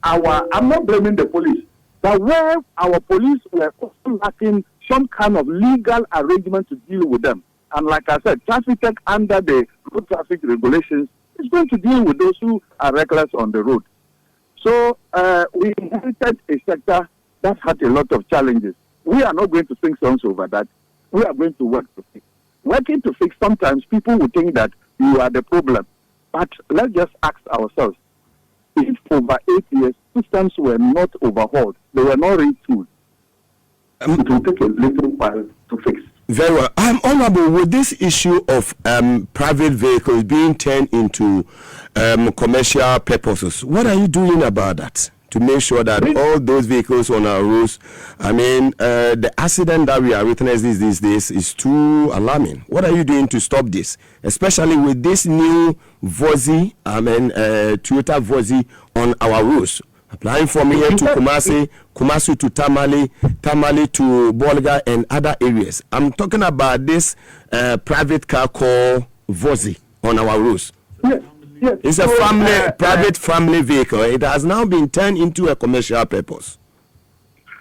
I'm not blaming the police, but where our police were also lacking some kind of legal arrangement to deal with them. And like I said, traffic tech under the road traffic regulations is going to deal with those who are reckless on the road. So we inherited a sector that had a lot of challenges. We are not going to sing songs over that. We are going to work to fix. Working to fix, sometimes people will think that you are the problem. But let's just ask ourselves, if over 8 years systems were not overhauled, they were not retooled, it will take a little while to fix. Very well. I'm honorable with this issue of private vehicles being turned into commercial purposes. What are you doing about that to make sure that all those vehicles on our roads, I mean, the accident that we are witnessing these days is too alarming. What are you doing to stop this, especially with this new Vozi, Toyota Vozi on our roads? Applying from here to Kumasi to Tamale to Bolga and other areas. I'm talking about this private car called Vozi on our roads. Yes. It's a private family vehicle. It has now been turned into a commercial purpose.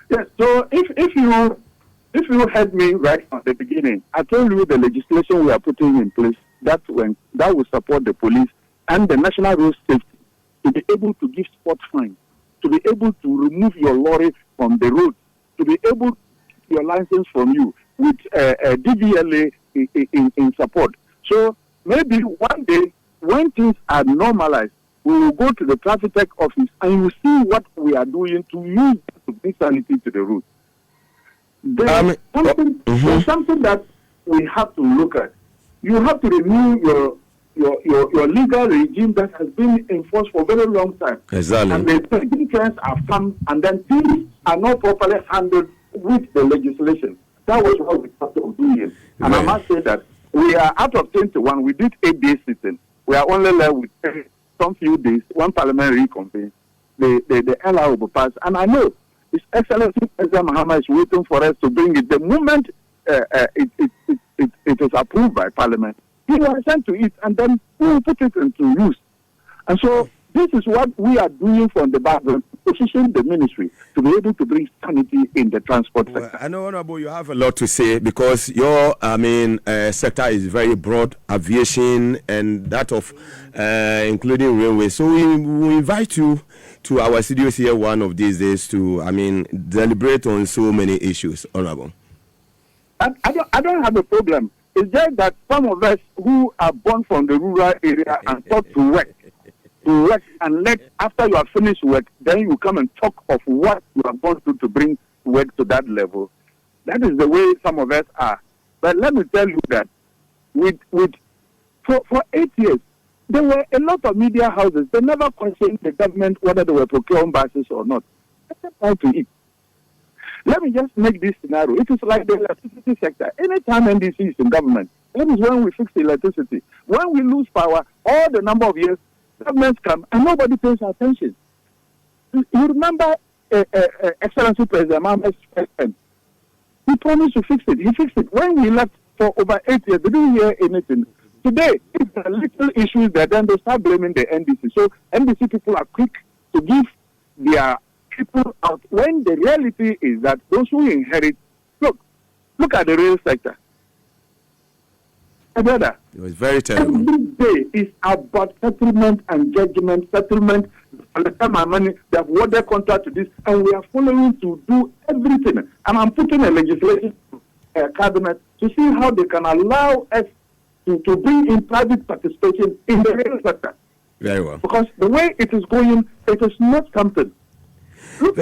Yes. So if you heard me right from the beginning, I told you the legislation we are putting in place that will support the police and the national road safety to be able to give spot fines, to be able to remove your lorry from the road, to be able to keep your license from you with a DVLA in support. So maybe one day, when things are normalized, we will go to the traffic tech office and you will see what we are doing to use to bring sanity to the road. There's something that we have to look at. You have to renew your legal regime that has been enforced for a very long time. Exactly. And the changing trends have come, and then things are not properly handled with the legislation. That was what we started doing. And I must say that we are out of 21. We did 8 days sitting. We are only left with some few days. One parliamentary conference, the LR will pass. And I know His Excellency President Mahama is waiting for us to bring it. The moment it is approved by Parliament, he will send to it, and then we will put it into use. And so this is what we are doing from the background, position the ministry to be able to bring sanity in the transport sector. Well, I know, Honorable, you have a lot to say because your, sector is very broad, aviation and that of including railway. So we invite you to our studios here one of these days to, deliberate on so many issues, Honorable. I don't have a problem. It's just that some of us who are born from the rural area and thought to work, and let after you have finished work, then you come and talk of what you have gone through to bring work to that level. That is the way some of us are. But let me tell you that for 8 years, there were a lot of media houses. They never questioned the government whether they were procuring buses or not. That's how to eat. Let me just make this scenario. It is like the electricity sector. Anytime NDC is in government, that is when we fix the electricity. When we lose power, all the number of years, governments come and nobody pays attention. You remember Excellency President Mahama's first time. He promised to fix it. He fixed it. When we left for over 8 years, they didn't hear anything. Today, if there are little issues there, then they start blaming the NDC. So NDC people are quick to give their people out when the reality is that those who inherit, look at the rail sector. Brother, it was very terrible. Every day is about settlement and judgment, settlement. Understand my money, they have awarded contract to this, and we are following to do everything. And I'm putting a legislation cabinet to see how they can allow us to bring in private participation in the rail sector. Very well. Because the way it is going, it is not something. Look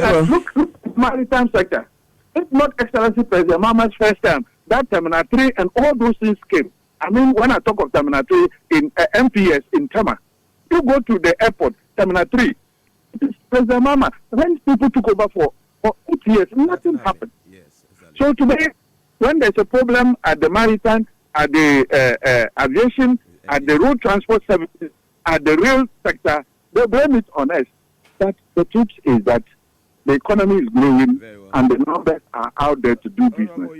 maritime sector. It's not Excellency President Mama's first time. That Terminal 3 and all those things came. I mean, when I talk of Terminal 3 in MPS in Tama, you go to the airport, Terminal 3. It is President Mama. When people took over for 8 years, nothing happened. Yes, exactly. So today, when there's a problem at the maritime, at the aviation, at the road transport services, at the rail sector, they blame it on us. But the truth is that the economy is growing and the numbers are out there to do business.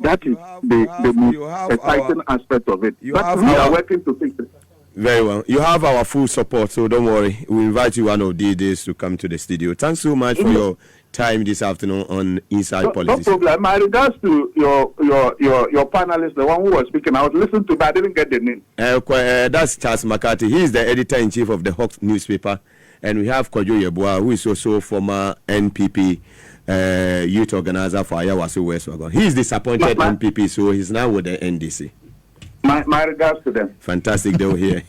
That is the most exciting aspect of it. But we are working to fix it. Very well. You have our full support, so don't worry. We invite you one of these days to come to the studio. Thanks so much for your time this afternoon on Inside Politics. No problem. My regards to your panelist, the one who was speaking. I was listening to, but I didn't get the name. That's Charles McCarthy. He is the editor-in-chief of the Hawk newspaper. And we have Kojo Yeboah, who is also former NPP youth organizer for Ayawaso West Wagon. He is disappointed NPP, so he's now with the NDC. My regards to them. Fantastic, they were here.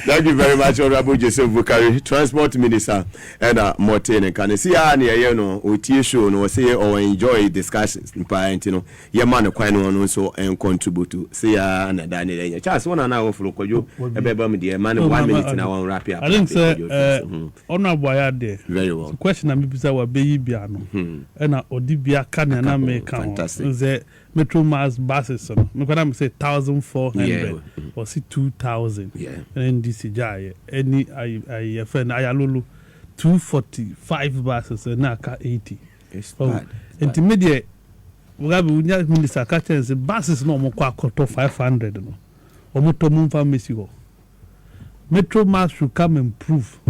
Thank you very much, Honorable Joseph Bukari, Transport Minister, and Morten and Kane. See, you know, we show no say or enjoy discussions in parent, you know, your man quite one also and contribute to see and Danny. Just one an hour for you, a baby, dear man, 1 minute in our wrap up. I think, sir, Honorable Ayade. Very well. Question I'm bisa baby piano, and Odibia can and I make fantastic. Metro Mass buses, so I'm say 1,400 or see 2,000. Yeah. And this is any I friend Ayalulu 245 buses and Naka 80. It's bad. Intermediate. We have Minister Catcher say buses no more quarter 500 no. Or Moto Mumfa Messigo. Metro Mass should come and prove.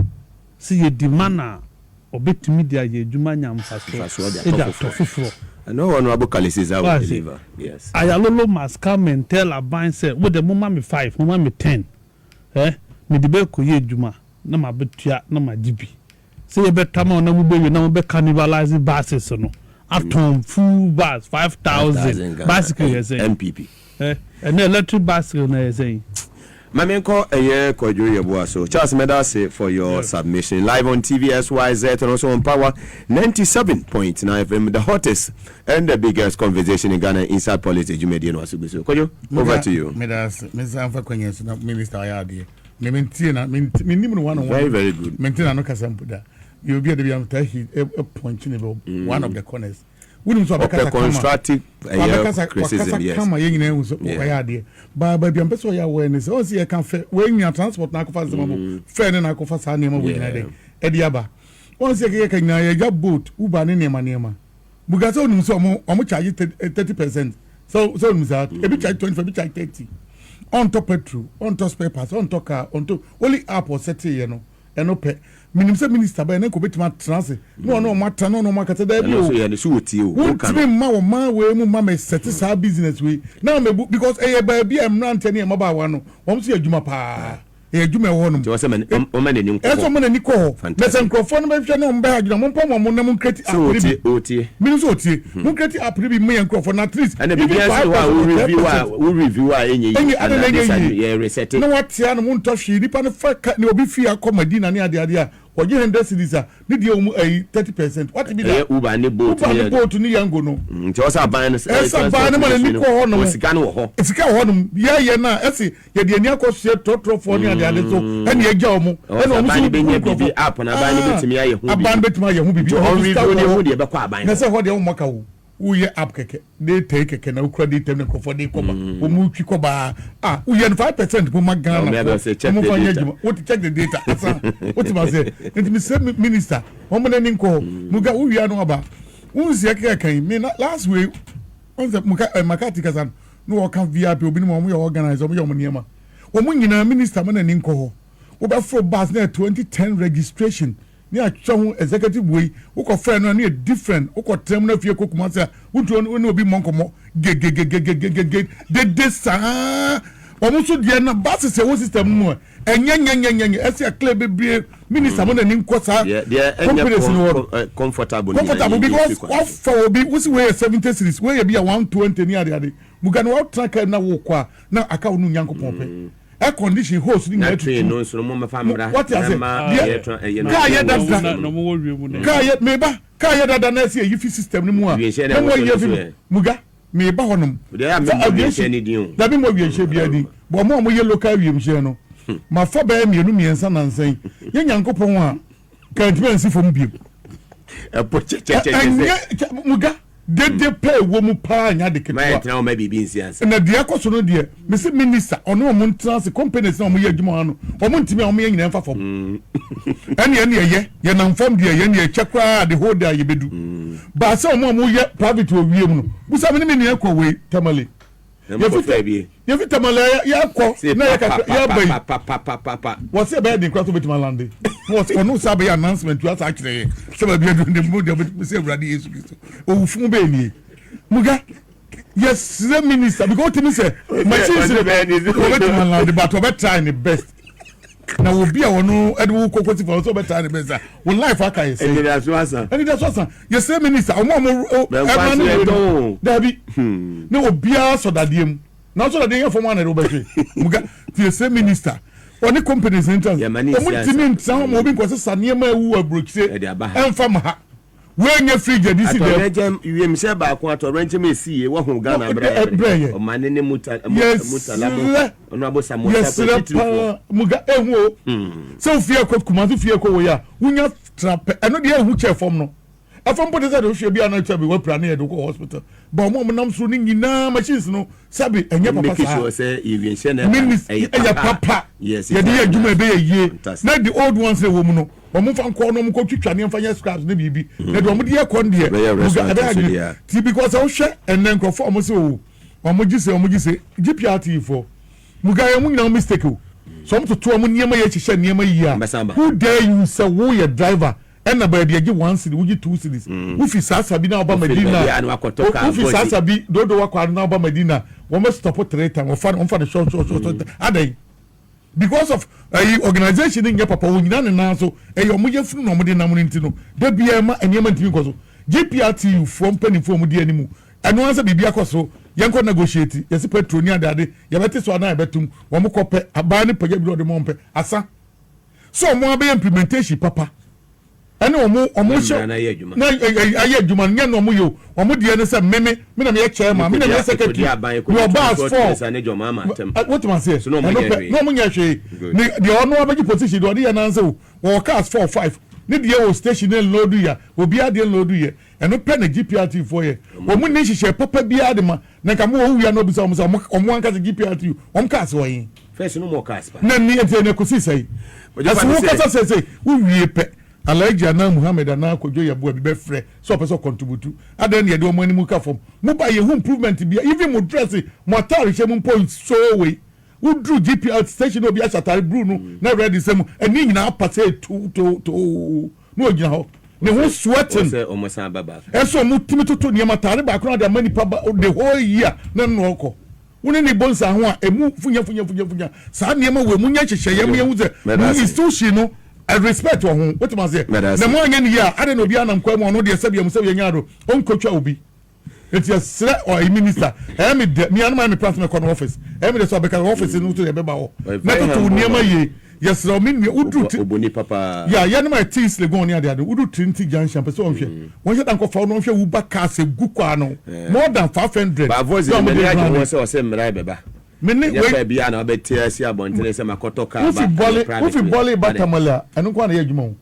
See a demand or bit media ye Jumanyam Faso. I know Honorable Kalisi is our deliver. Yes. Ayalolo must come and tell a bind say, "What the mama me 5, mama me 10." Me the be ko ye juma, na ma betua, na ma jibi. Say you better mo na mu be na mo be cannibalizing buses no. Atom full bus 5,000. Basically you say MPP. And electric bicycle na you say. Mamenko Eye Kojo Yeboah. So Charles Medase for your submission. Live on TV SYZ and also on Power 97.9 FM, the hottest and the biggest conversation in Ghana inside politics. You made Kojo, over to you. Medase, Minister Ayadi. Very, very good. Maintain no kasampuda. You'll be able to a point in one of the corners. Wouldn't so constructive criticism, yes. Come but baby, I'm so awareness. Oh, see, I can when you transport Nakofas, fair and Nakofas, Ediaba. Once you can a boat, Uber Nema. Bugazo, so much charge 30%. So, every charge 25, charge 30. On top petrol, on top spare parts, on top car, on top only app or set, you know, and no pay. Minister by Neko bit my transit. No matter, no market. There be shoot you. Won't be my way, mamma set this our business way. Now, because a baby, I'm not telling you about one. Won't see a Jumapa. A Juma one. Was a man, woman, as a man, Nico. Let's microphone, maybe no bad, no one create OT. Minnesota, who create up to be me and Crawford at least. And the review any other reset. No, what Tiana won't touch you, depend on fact, no be fear, comedy, and the idea. Or you and this need you a 30%. What be that? Uber and the boat to Niango no. Just a ban as a ban and Nico Honor. It's a Honor. Yeah, now, I see. You're the Niako share Totro for the other so and your Jomo. And be up and a ban bet my young be on that's what the Macau. We are up they take a can credit them for the comma. Umuchikoba. We are 5% for my Ghana. What check the data? What was it? It Minister. Woman and Inco. Muga, we are no about. Who's Yaka came last week on the Makati no account VIP will be one we organize over your Maniama. When you Minister Man and Inco. About 4 bars near 2010 registration. Near Chong executive way, who got friend near different, who got terminal for your cook master, who will be Moncomo, get this, almost the bus is a system more, and yang, as a clear baby minister, and in Cosa, comfortable because what for be was way 70 cities, where you be a 120 near the other. We can walk track now, now I can't Yanko Pompe. air condition host ni na train no so mo famra what you say ka ye dada no mo wie mu ne ka ye meba ka ye dada na say yifi system ni mu a mo ye fi muga meba honom aviation ni din da bi mo aviation bia din bo mo ye local aviation no ma fa ba mienu miensa na nsan ye nyankopon a ka ntwensi fom biem muga de pay wo mu pa nya de keto ma tena ma bibi nsiansa na de akoso no de me se minister ono mo ntrance companies na mo ye adwuma no o mo ntimi o mo ye nyina mfa fom ene ye na mfom de ye ne chekwa de hold ye bedu ba se o mo ye private o wiem no busa me ne ekọ we tamale ye fit tamale ya ko na ya ka ya bai what say about the cross to betimalande what onu sabe announcement to us actually se ba bia do the mood of say brady yesu kristo o fun be ni muga yes the minister because me say machine say betimalande but we try the best na wo bia wono ede wo kokoti for so better the best wo life aka yes and that's what yes the minister o mo David na wo bia so dadiem na so dadiem for one na ro be muga yes the minister oni companies interest o mo timi san mo bi kwose sane ma ewu abrokise emfa ma ha we nya fridge di si de atom wiem se ba ko atorrent me sie wo hu Ghana bra o mane ne mutalabo ono abosa mo sa muga ehu so fie ko kuma so fie ko wo ya wunya trap eno de ehu che fom no afom po de se do hwe bia na twa bi wo pra na ye do ko hospital ba mo nam so ni nyina machines no sabi enye papa sa so say even she na ya papa yes ye de adwuma be ye na the old ones they wo mu no omo fa nko no mo ko twitwa ne mfa nya scraps ne bibi na de omo de ye kon de ti because o hwe enen ko fo omo se o omo gise GPRT for muga ye mu nyina mistake o so omo to omo niema ye hye niema yi a who dare you say wo ye driver ena ba de agi 1 city wuji 2 cities wo fi sasa bi na oba Medina wo fi sasa bi dodo wakwa na oba Medina wo mo stop 3 times wo fa the short adai because of organization in papa wo nyina na so omo ye funu no mo de nam ntino da bia ma eniema ntimi koso GPRT from penny from di animu eno ansa bibia koso yenko negotiate yesi petroni adade ye beti so na betum wo mo kope aba ne pagya bi do de mo mpe asa so mo abe implementation papa ene omo show na aye adwuma nya no omo yo omo de ne se meme me na me chairman me na me secretary your boss for what man say no mo nya hwe ni de ono abaji position de ode ya na nse wo cars 4 5 ni de wo station load ya obi ade load ya eno pe na GPRT for ye omo ni hihye papa bia de ma na ka mo wo ya no bi so omo anka GPRT omo cars wo yin first no more cars na ni ente ne kusi sai as wo kasa say wo wie pe Alaji na Muhammad na Kojo ya bo be frɛ so person contribute adan ye de o mani mu ka fom mu ba ye hu improvement bia even mo dress mo atare hye mu point so we wo dru GPR station obi asatare blue no na ready sem ani nyina apate to no ogina ho ne ho sweating say o mo san baba eso mu timi toto ne matare ba kro na mani pa the whole year na no ko woni ni bonsa ho a emu funya sa ne ma we mu nya hyehyɛ ye mu ye hu ze mu institution no I respect who what must say na mo anya ni ya ade no bia na nkwa mu no de sabia mu sabia nya do on kotwa obi it is sre or a minister me anuma me press me kon office me de so be office no to de be ba ho na to niema ye yes ro me udu oboni papa ya na my things le go on ade udu Trinity Junction person on hwe won hwe dan ko fa no hwe u ba ka se gu kwa no more than 500 ba voice me ya go say o say mrai beba mene we bia na obetia si abontere se makoto ka ba ufi bole batamala anu kwa na ye adwuma